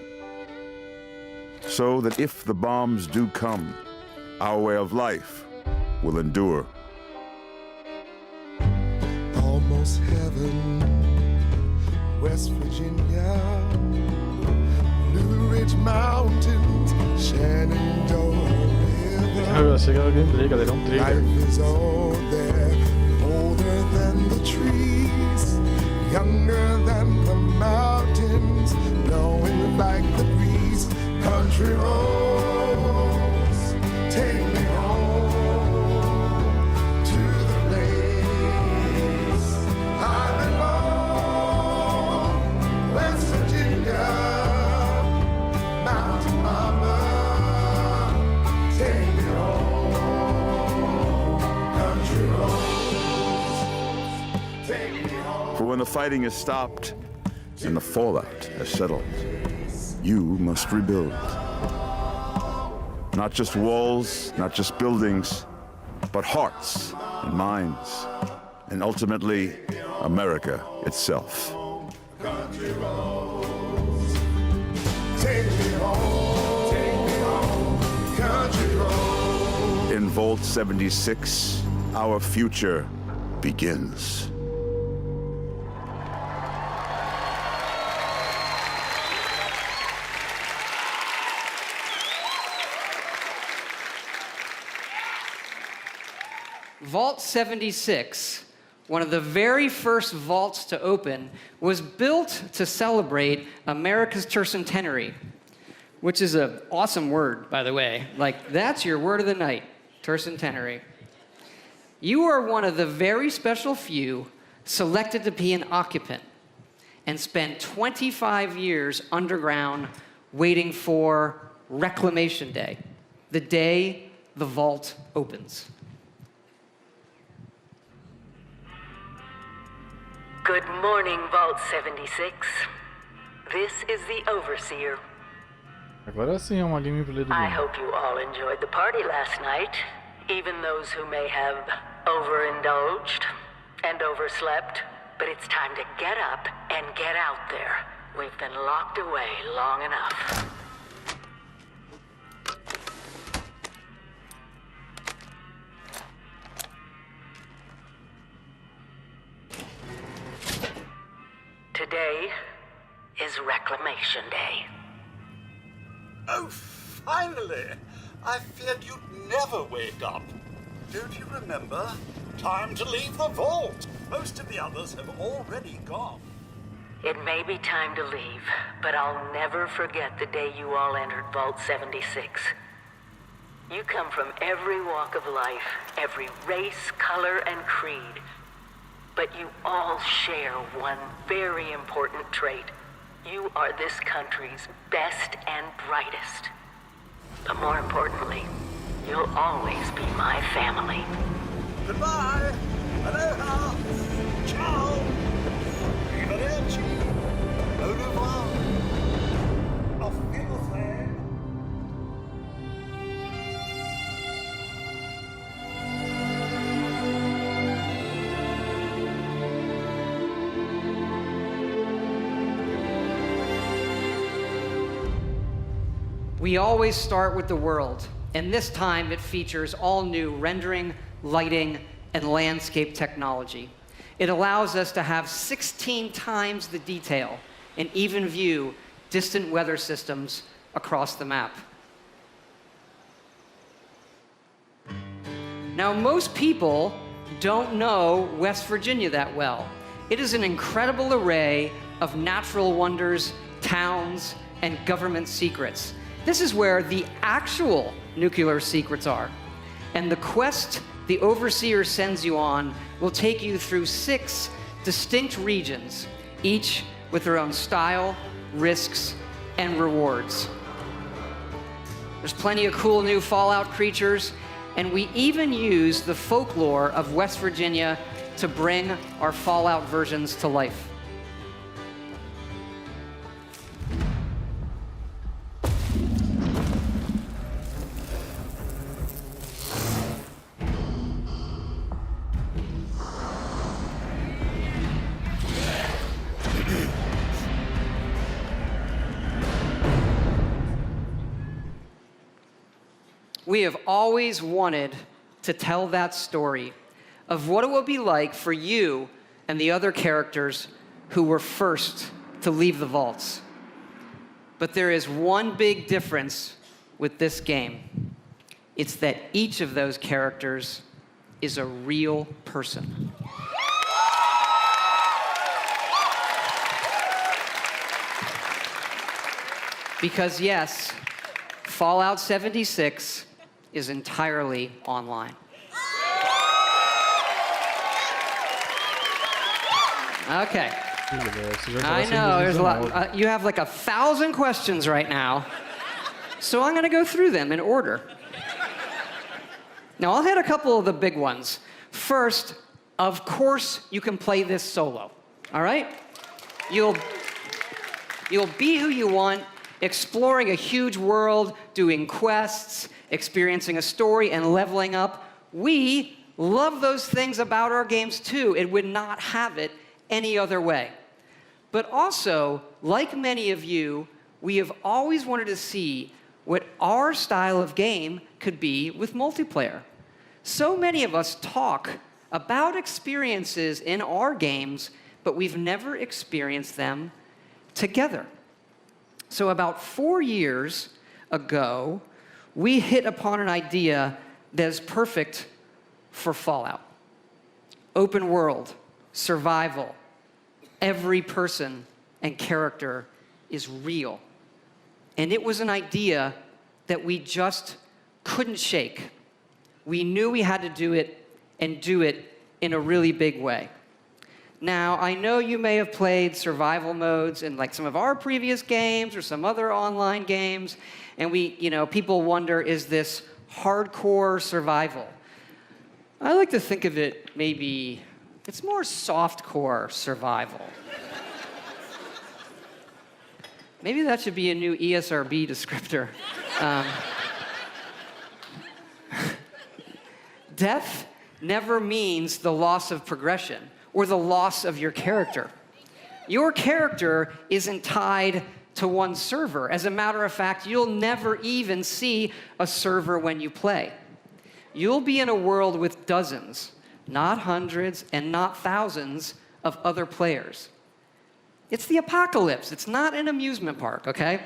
So that if the bombs do come, our way of life will endure. Almost heaven, West Virginia, Blue Ridge Mountains, Shenandoah River. Eu achei que era gameplay, galera, trailer. Life is all there, older than the trees, younger than the mountains, blowing like the breeze. Country roads, take me home to the place I belong. West Virginia, Mountain Mama, take me home. Country roads, take me home. For when the fighting is stopped and the fallout has settled, you must rebuild. Not just walls, not just buildings, but hearts and minds, and ultimately, America itself. Country roads, take me home, country roads. In Vault 76, our future begins. Vault 76, one of the very first vaults to open, was built to celebrate America's tercentenary, which is an awesome word, by the way. Like, that's your word of the night, tercentenary. You are one of the very special few selected to be an occupant and spend 25 years underground waiting for Reclamation Day, the day the vault opens. Good morning, Vault 76. This is the Overseer. Agora sim é uma gameplay do I game. hope you all enjoyed the party last night, even those who may have overindulged and overslept. But it's time to get up and get out there. We've been locked away long enough. Today is Reclamation Day. Oh, finally! I feared you'd never wake up. Don't you remember? Time to leave the vault. Most of the others have already gone. It may be time to leave, but I'll never forget the day you all entered Vault 76. You come from every walk of life, every race, color, and creed. But you all share one very important trait. You are this country's best and brightest. But more importantly, you'll always be my family. Goodbye. Aloha. Ciao. Arrivederci. Au revoir. Auf Wiedersehen. We always start with the world, and this time it features all new rendering, lighting, and landscape technology. It allows us to have 16 times the detail and even view distant weather systems across the map. Now, most people don't know West Virginia that well. It is an incredible array of natural wonders, towns, and government secrets. This is where the actual nuclear secrets are. And the quest the Overseer sends you on will take you through 6 distinct regions, each with their own style, risks, and rewards. There's plenty of cool new Fallout creatures, and we even use the folklore of West Virginia to bring our Fallout versions to life. We have always wanted to tell that story of what it will be like for you and the other characters who were first to leave the vaults. But there is one big difference with this game. It's that each of those characters is a real person. Because yes, Fallout 76 is entirely online. Okay. I know, there's a lot. You have like 1,000 questions right now, so I'm gonna go through them in order. Now, I'll hit a couple of the big ones. First, of course, you can play this solo, all right? You'll be who you want, exploring a huge world, doing quests, experiencing a story, and leveling up we love those things about our games too and would not have it any other way. But also, like many of you, we have always wanted to see what our style of game could be with multiplayer. So many of us talk about experiences in our games, but we've never experienced them together. So about 4 years ago, we hit upon an idea that is perfect for Fallout. Open world, survival, every person and character is real. And it was an idea that we just couldn't shake. We knew we had to do it and do it in a really big way. Now, I know you may have played survival modes in like some of our previous games or some other online games, and people wonder, is this hardcore survival? I like to think of it maybe, it's more softcore survival. Maybe that should be a new ESRB descriptor. Death never means the loss of progression or the loss of your character. Your character isn't tied to one server. As a matter of fact, you'll never even see a server when you play. You'll be in a world with dozens, not hundreds and not thousands of other players. It's the apocalypse. It's not an amusement park, okay?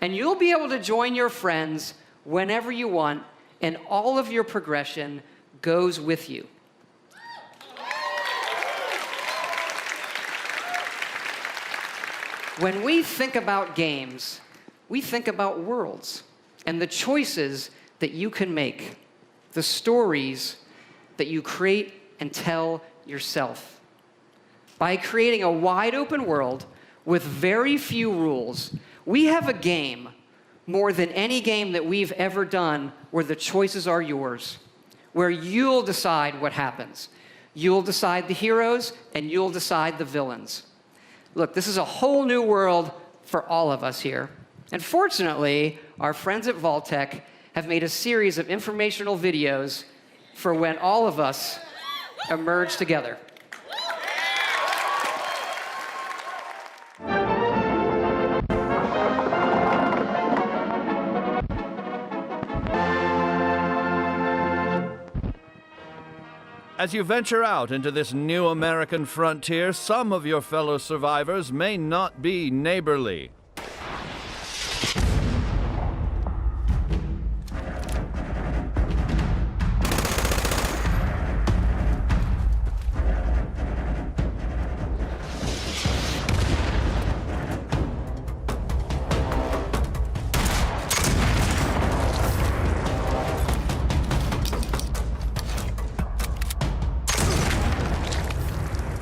And you'll be able to join your friends whenever you want, and all of your progression goes with you. When we think about games, we think about worlds and the choices that you can make, the stories that you create and tell yourself. By creating a wide open world with very few rules, we have a game more than any game that we've ever done where the choices are yours, where you'll decide what happens. You'll decide the heroes and you'll decide the villains. Look, this is a whole new world for all of us here. And fortunately, our friends at Vault-Tec have made a series of informational videos for when all of us emerge together. As you venture out into this new American frontier, some of your fellow survivors may not be neighborly.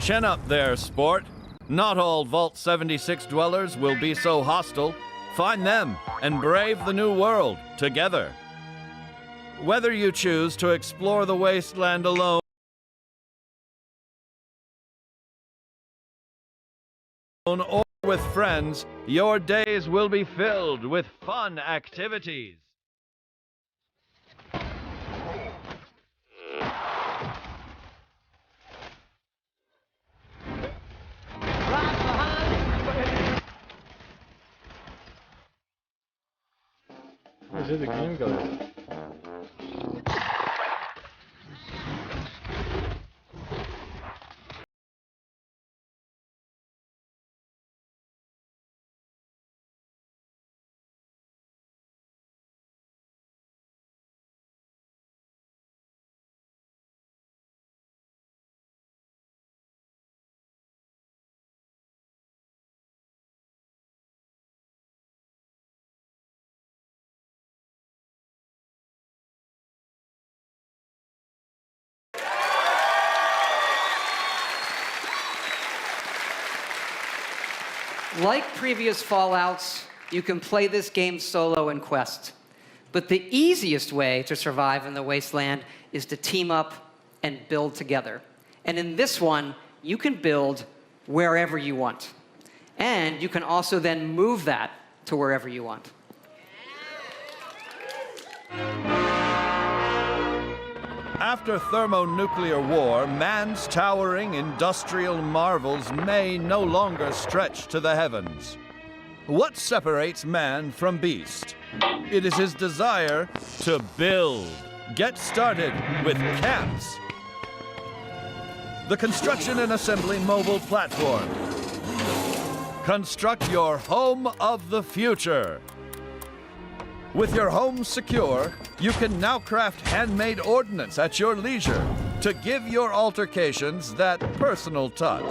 Chin up there, sport. Not all Vault 76 dwellers will be so hostile. Find them and brave the new world together. Whether you choose to explore the wasteland alone or with friends, your days will be filled with fun activities. Fazer the game, galera. Like previous Fallouts, you can play this game solo in Quest. But the easiest way to survive in the wasteland is to team up and build together. And in this one, you can build wherever you want. And you can also then move that to wherever you want. After thermonuclear war, man's towering industrial marvels may no longer stretch to the heavens. What separates man from beast? It is his desire to build. Get started with camps. The construction and assembly mobile platform. Construct your home of the future. With your home secure, you can now craft handmade ordnance at your leisure to give your altercations that personal touch.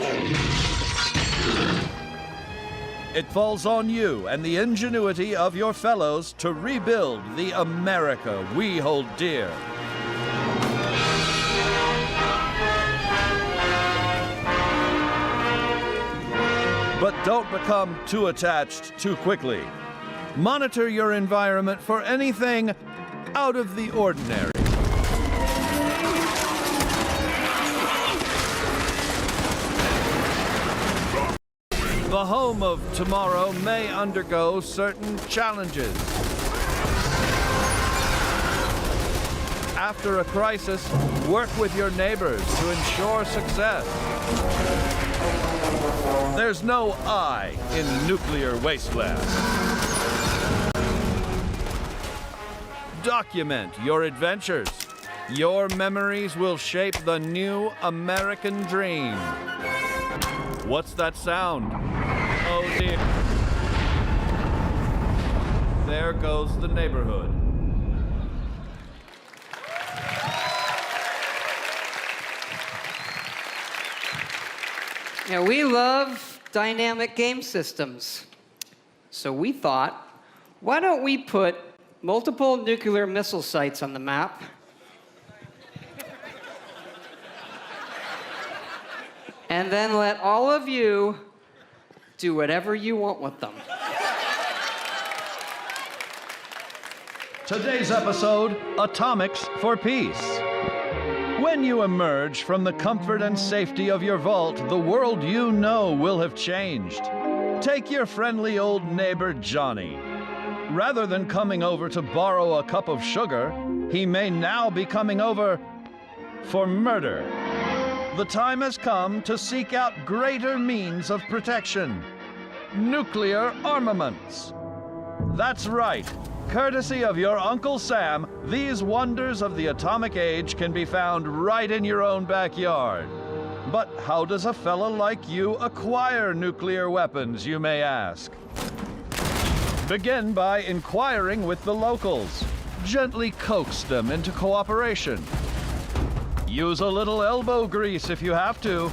It falls on you and the ingenuity of your fellows to rebuild the America we hold dear. But don't become too attached too quickly. Monitor your environment for anything out of the ordinary. The home of tomorrow may undergo certain challenges. After a crisis, work with your neighbors to ensure success. There's no I in nuclear wasteland. Document your adventures. Your memories will shape the new American dream. What's that sound? Oh dear. There goes the neighborhood. Yeah, we love dynamic game systems. So we thought, why don't we put multiple nuclear missile sites on the map? And then let all of you do whatever you want with them. Today's episode, Atomics for Peace. When you emerge from the comfort and safety of your vault, the world you know will have changed. Take your friendly old neighbor, Johnny. Rather than coming over to borrow a cup of sugar, he may now be coming over for murder. The time has come to seek out greater means of protection. Nuclear armaments. That's right. Courtesy of your Uncle Sam, these wonders of the atomic age can be found right in your own backyard. But how does a fella like you acquire nuclear weapons, you may ask? Begin by inquiring with the locals. Gently coax them into cooperation. Use a little elbow grease if you have to.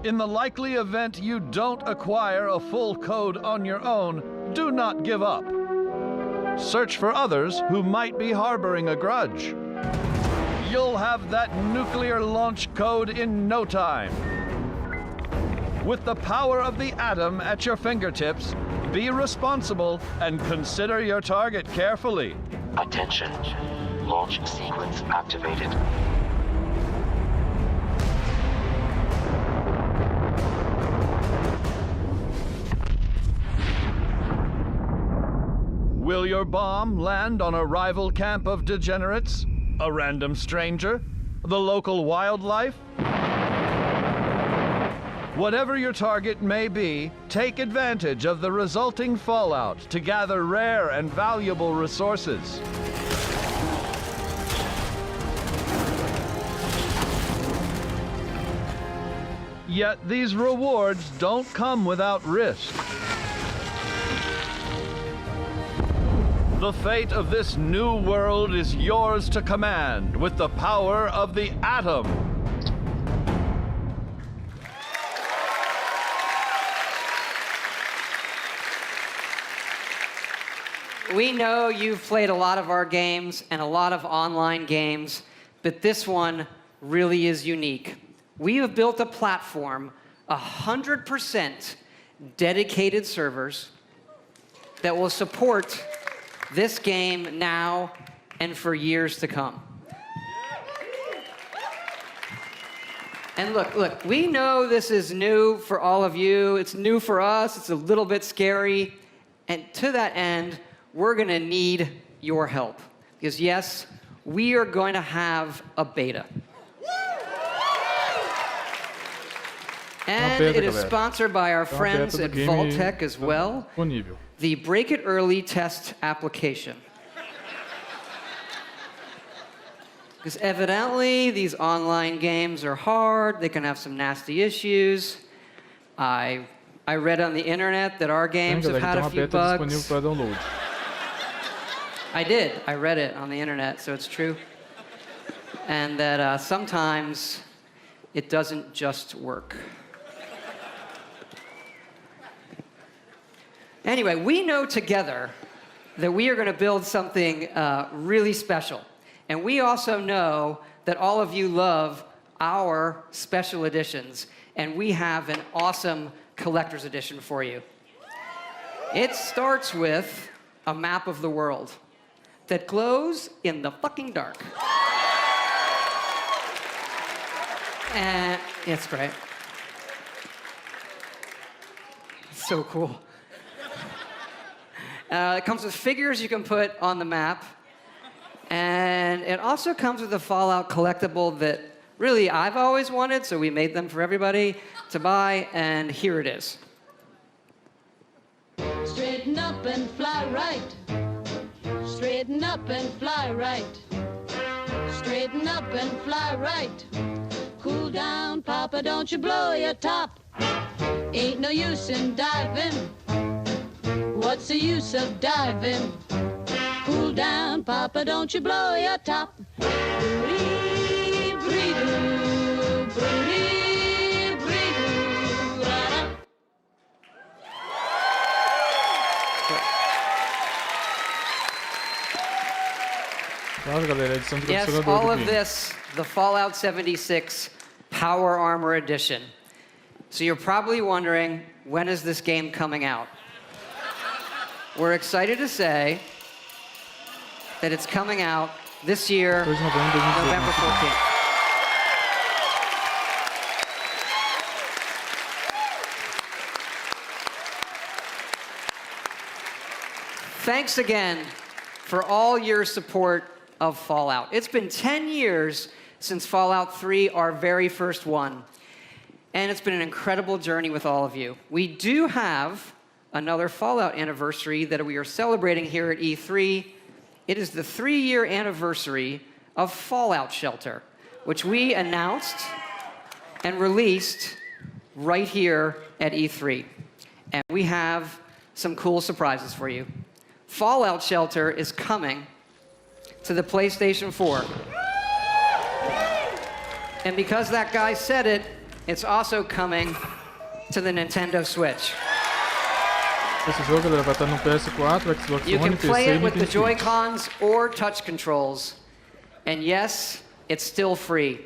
In the likely event you don't acquire a full code on your own, do not give up. Search for others who might be harboring a grudge. You'll have that nuclear launch code in no time. With the power of the atom at your fingertips, be responsible and consider your target carefully. Attention. Launch sequence activated. Will your bomb land on a rival camp of degenerates? A random stranger? The local wildlife? Whatever your target may be, take advantage of the resulting fallout to gather rare and valuable resources. Yet these rewards don't come without risk. The fate of this new world is yours to command with the power of the atom. We know you've played a lot of our games and a lot of online games, but this one really is unique. We have built a platform, 100% dedicated servers that will support this game now and for years to come. And look, we know this is new for all of you. It's new for us. It's a little bit scary. And to that end, we're going to need your help. Because yes, we are going to have a beta. And it is sponsored by our friends at Vault-Tec as well. The Break It Early test application. Because evidently, these online games are hard. They can have some nasty issues. I read on the internet that our games have had a few bugs. I did. I read it on the internet, so it's true. And that sometimes it doesn't just work. Anyway, we know together that we are going to build something really special. And we also know that all of you love our special editions. And we have an awesome collector's edition for you. It starts with a map of the world that glows in the fucking dark. And it's great. So cool. It comes with figures you can put on the map. And it also comes with a Fallout collectible that really I've always wanted, so we made them for everybody to buy, and here it is. Straighten up and fly right. Straighten up and fly right. Straighten up and fly right. Cool down, Papa, don't you blow your top. Ain't no use in diving. What's the use of diving? Cool down, Papa, don't you blow your top. Broody, bree-doo, broody, bree-doo, ra-da. Yes, all of this, the Fallout 76 Power Armor Edition. So you're probably wondering, when is this game coming out? We're excited to say that it's coming out this year, November 14th. Thanks again for all your support of Fallout. It's been 10 years since Fallout 3, our very first one. And it's been an incredible journey with all of you. We do have another Fallout anniversary that we are celebrating here at E3. It is the 3-year anniversary of Fallout Shelter, which we announced and released right here at E3. And we have some cool surprises for you. Fallout Shelter is coming to the PlayStation 4. And because that guy said it, it's also coming to the Nintendo Switch. Esse jogo, galera, vai estar no PS4, Xbox You One, can PC play e it with the Nintendo Switch. Joy-Cons or touch controls. And yes, it's still free.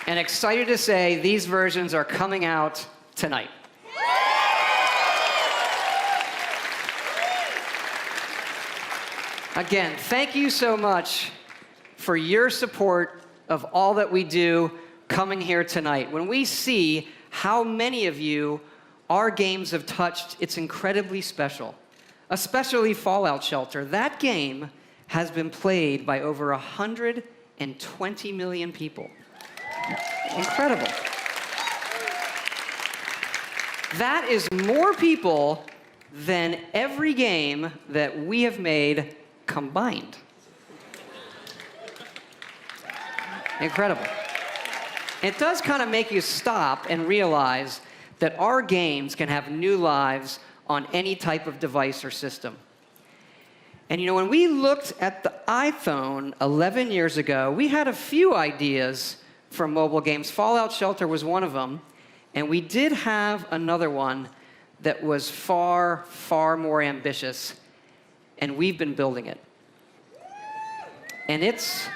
And excited to say these versions are coming out tonight. Again, thank you so much for your support of all that we do coming here tonight. When we see how many of you our games have touched, it's incredibly special. Especially Fallout Shelter. That game has been played by over 120 million people. Incredible. That is more people than every game that we have made combined. Incredible. It does kind of make you stop and realize that our games can have new lives on any type of device or system. And you know, when we looked at the iPhone 11 years ago, we had a few ideas for mobile games. Fallout Shelter was one of them. And we did have another one that was far, far more ambitious. And we've been building it. And it's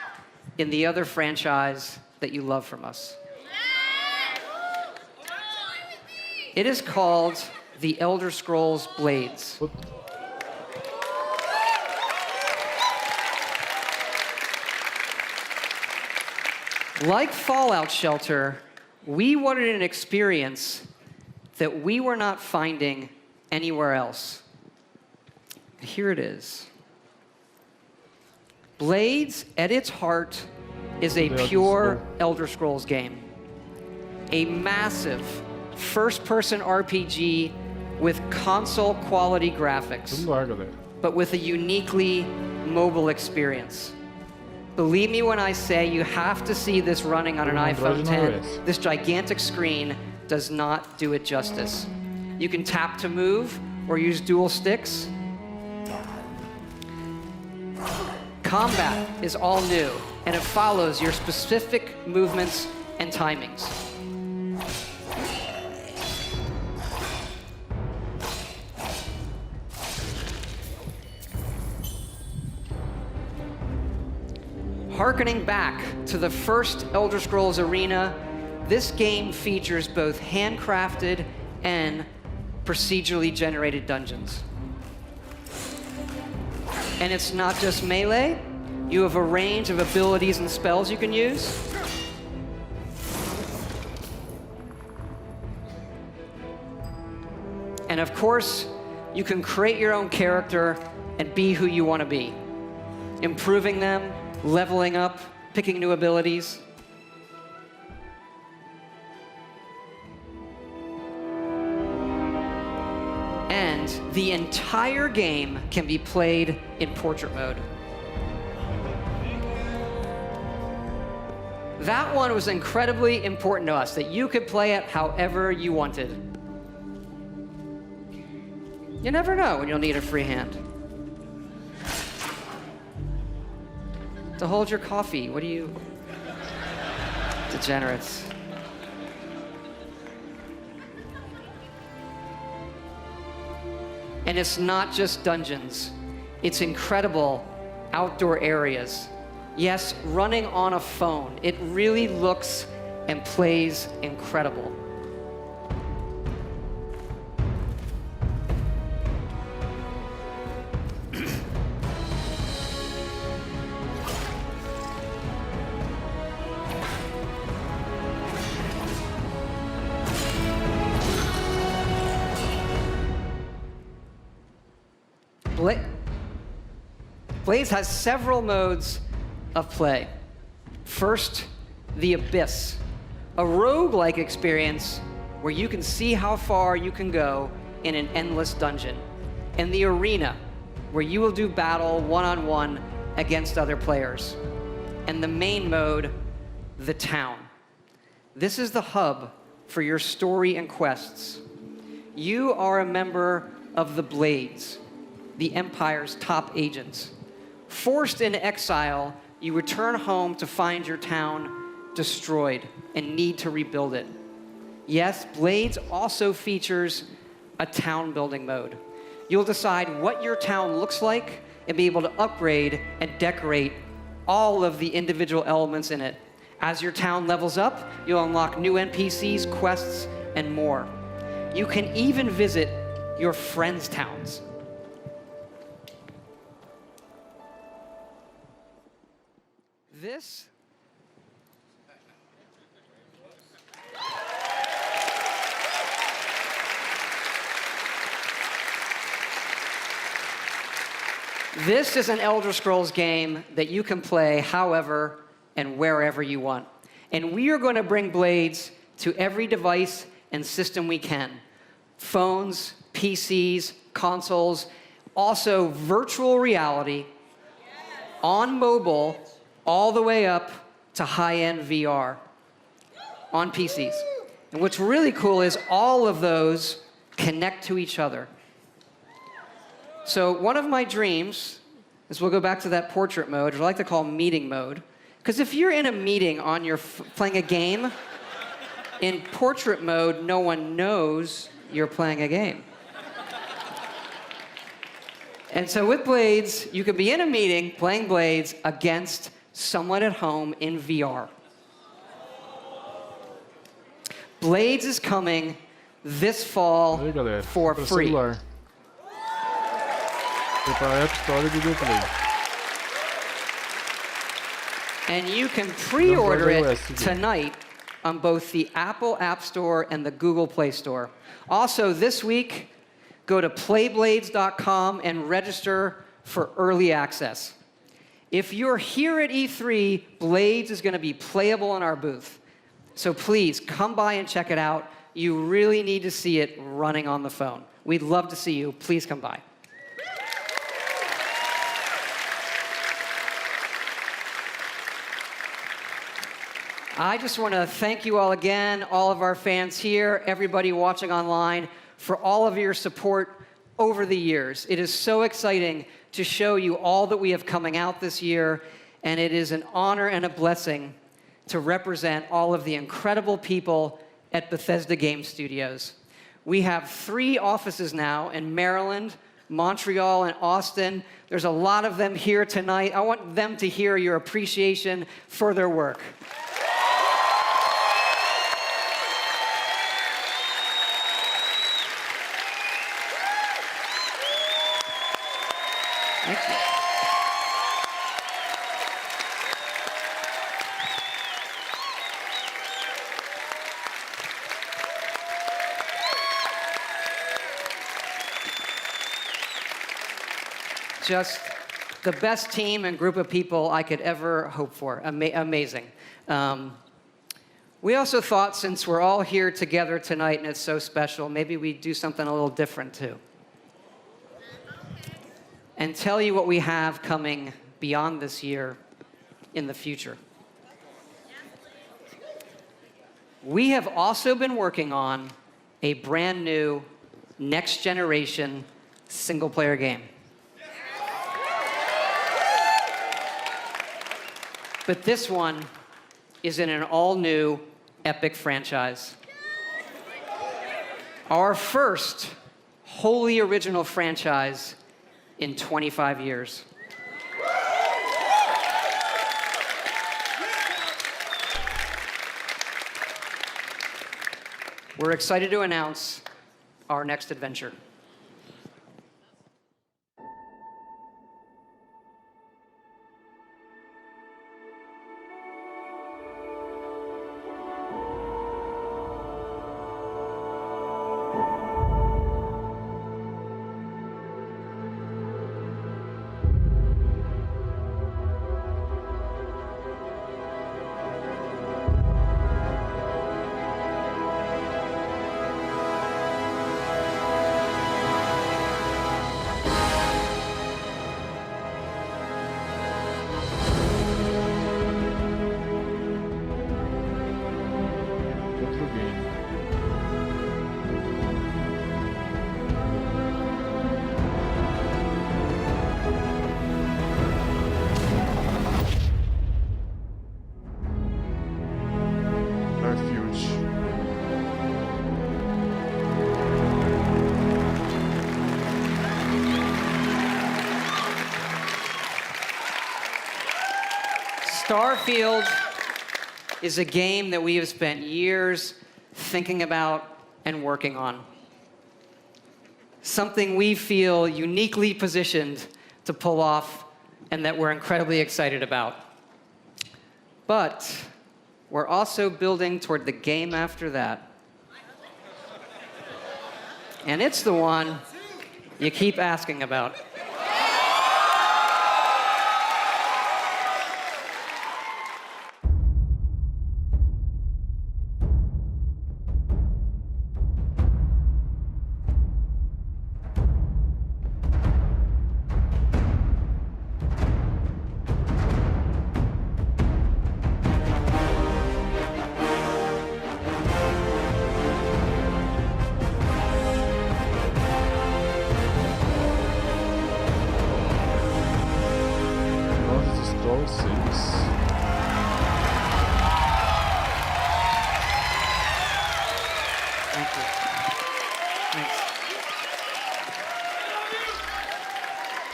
in the other franchise that you love from us. It is called The Elder Scrolls Blades. Like Fallout Shelter, we wanted an experience that we were not finding anywhere else. Here it is. Blades, at its heart, is a pure Elder Scrolls game. A massive first-person RPG with console-quality graphics, but with a uniquely mobile experience. Believe me when I say you have to see this running on an iPhone 10. This gigantic screen does not do it justice. You can tap to move or use dual sticks. Combat is all new, and it follows your specific movements and timings. Harkening back to the first Elder Scrolls Arena, this game features both handcrafted and procedurally generated dungeons. And it's not just melee. You have a range of abilities and spells you can use. And of course, you can create your own character and be who you want to be, improving them, leveling up, picking new abilities. And the entire game can be played in portrait mode. That one was incredibly important to us, that you could play it however you wanted. You never know when you'll need a free hand. To hold your coffee, what do you... Degenerates. And it's not just dungeons. It's incredible outdoor areas. Yes, running on a phone. It really looks and plays incredible. Blades has several modes of play. First, the Abyss, a roguelike experience where you can see how far you can go in an endless dungeon. And the Arena, where you will do battle one-on-one against other players. And the main mode, the Town. This is the hub for your story and quests. You are a member of the Blades, the Empire's top agents. Forced into exile, you return home to find your town destroyed and need to rebuild it. Yes, Blades also features a town building mode. You'll decide what your town looks like and be able to upgrade and decorate all of the individual elements in it. As your town levels up, you'll unlock new NPCs, quests, and more. You can even visit your friends' towns. This is an Elder Scrolls game that you can play however and wherever you want. And we are going to bring Blades to every device and system we can. Phones, PCs, consoles, also virtual reality, on mobile, all the way up to high-end VR on PCs. And what's really cool is all of those connect to each other. So one of my dreams is we'll go back to that portrait mode, which I like to call meeting mode. Because if you're in a meeting on your playing a game, in portrait mode, no one knows you're playing a game. And so with Blades, you could be in a meeting playing Blades against someone at home in VR. Blades is coming this fall for free. Foi pra App Store e Google Play. And you can pre-order it tonight on both the Apple App Store and the Google Play Store. Also, this week, go to playblades.com and register for early access. If you're here at E3, Blades is going to be playable in our booth. So please, come by and check it out. You really need to see it running on the phone. We'd love to see you. Please come by. I just want to thank you all again, all of our fans here, everybody watching online, for all of your support over the years. It is so exciting to show you all that we have coming out this year, and it is an honor and a blessing to represent all of the incredible people at Bethesda Game Studios. We have 3 offices now in Maryland, Montreal, and Austin. There's a lot of them here tonight. I want them to hear your appreciation for their work. Thank you. Just the best team and group of people I could ever hope for. Amazing. We also thought, since we're all here together tonight and it's so special, maybe we'd do something a little different too. And tell you what we have coming beyond this year in the future. We have also been working on a brand new next generation single player game. But this one is in an all new epic franchise. Our first wholly original franchise in 25 years. We're excited to announce our next adventure. Starfield is a game that we have spent years thinking about and working on. Something we feel uniquely positioned to pull off and that we're incredibly excited about. But we're also building toward the game after that. And it's the one you keep asking about.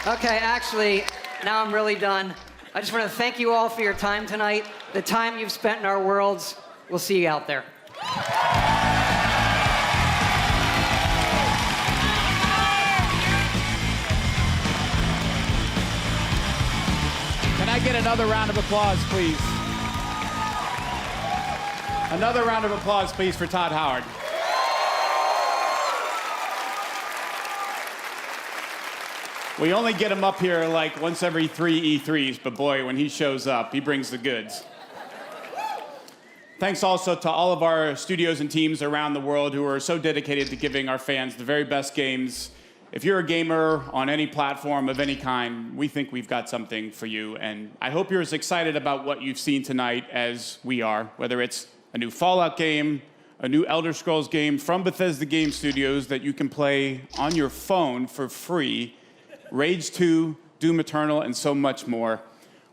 Okay, actually, now I'm really done. I just want to thank you all for your time tonight, the time you've spent in our worlds. We'll see you out there. Can I get an another round of applause, please. Another round of applause, please, for Todd Howard. We only get him up here like once every 3 E3s, but boy, when he shows up, he brings the goods. Thanks also to all of our studios and teams around the world who are so dedicated to giving our fans the very best games. If you're a gamer on any platform of any kind, we think we've got something for you. And I hope you're as excited about what you've seen tonight as we are, whether it's a new Fallout game, a new Elder Scrolls game from Bethesda Game Studios that you can play on your phone for free, Rage 2, Doom Eternal, and so much more.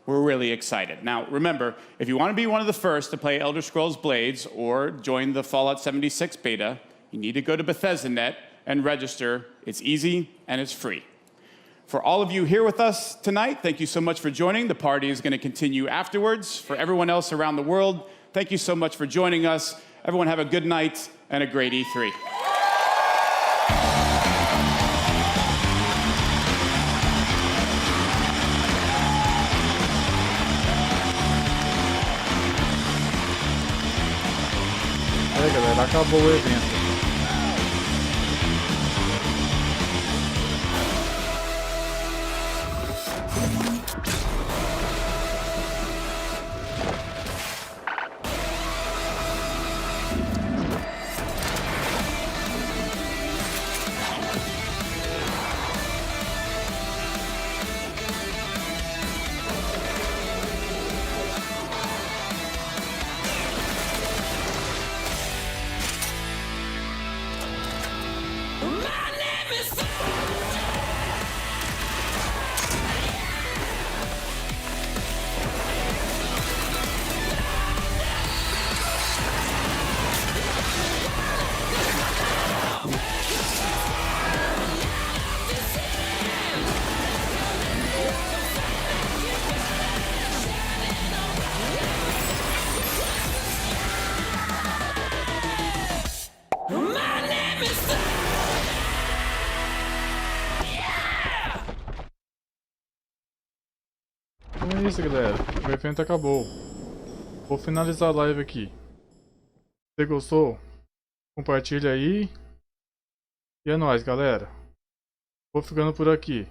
We're really excited. Now, remember, if you want to be one of the first to play Elder Scrolls Blades or join the Fallout 76 beta, you need to go to Bethesda.net and register. It's easy and it's free. For all of you here with us tonight, thank you so much for joining. The party is going to continue afterwards. For everyone else around the world, thank you so much for joining us. Everyone have a good night and a great E3. É, galera, acabou o evento. Então é isso, galera. O evento acabou. Vou finalizar a live aqui. Se você gostou, compartilha aí. E é nóis, galera. Vou ficando por aqui.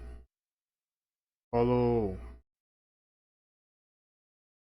Falou.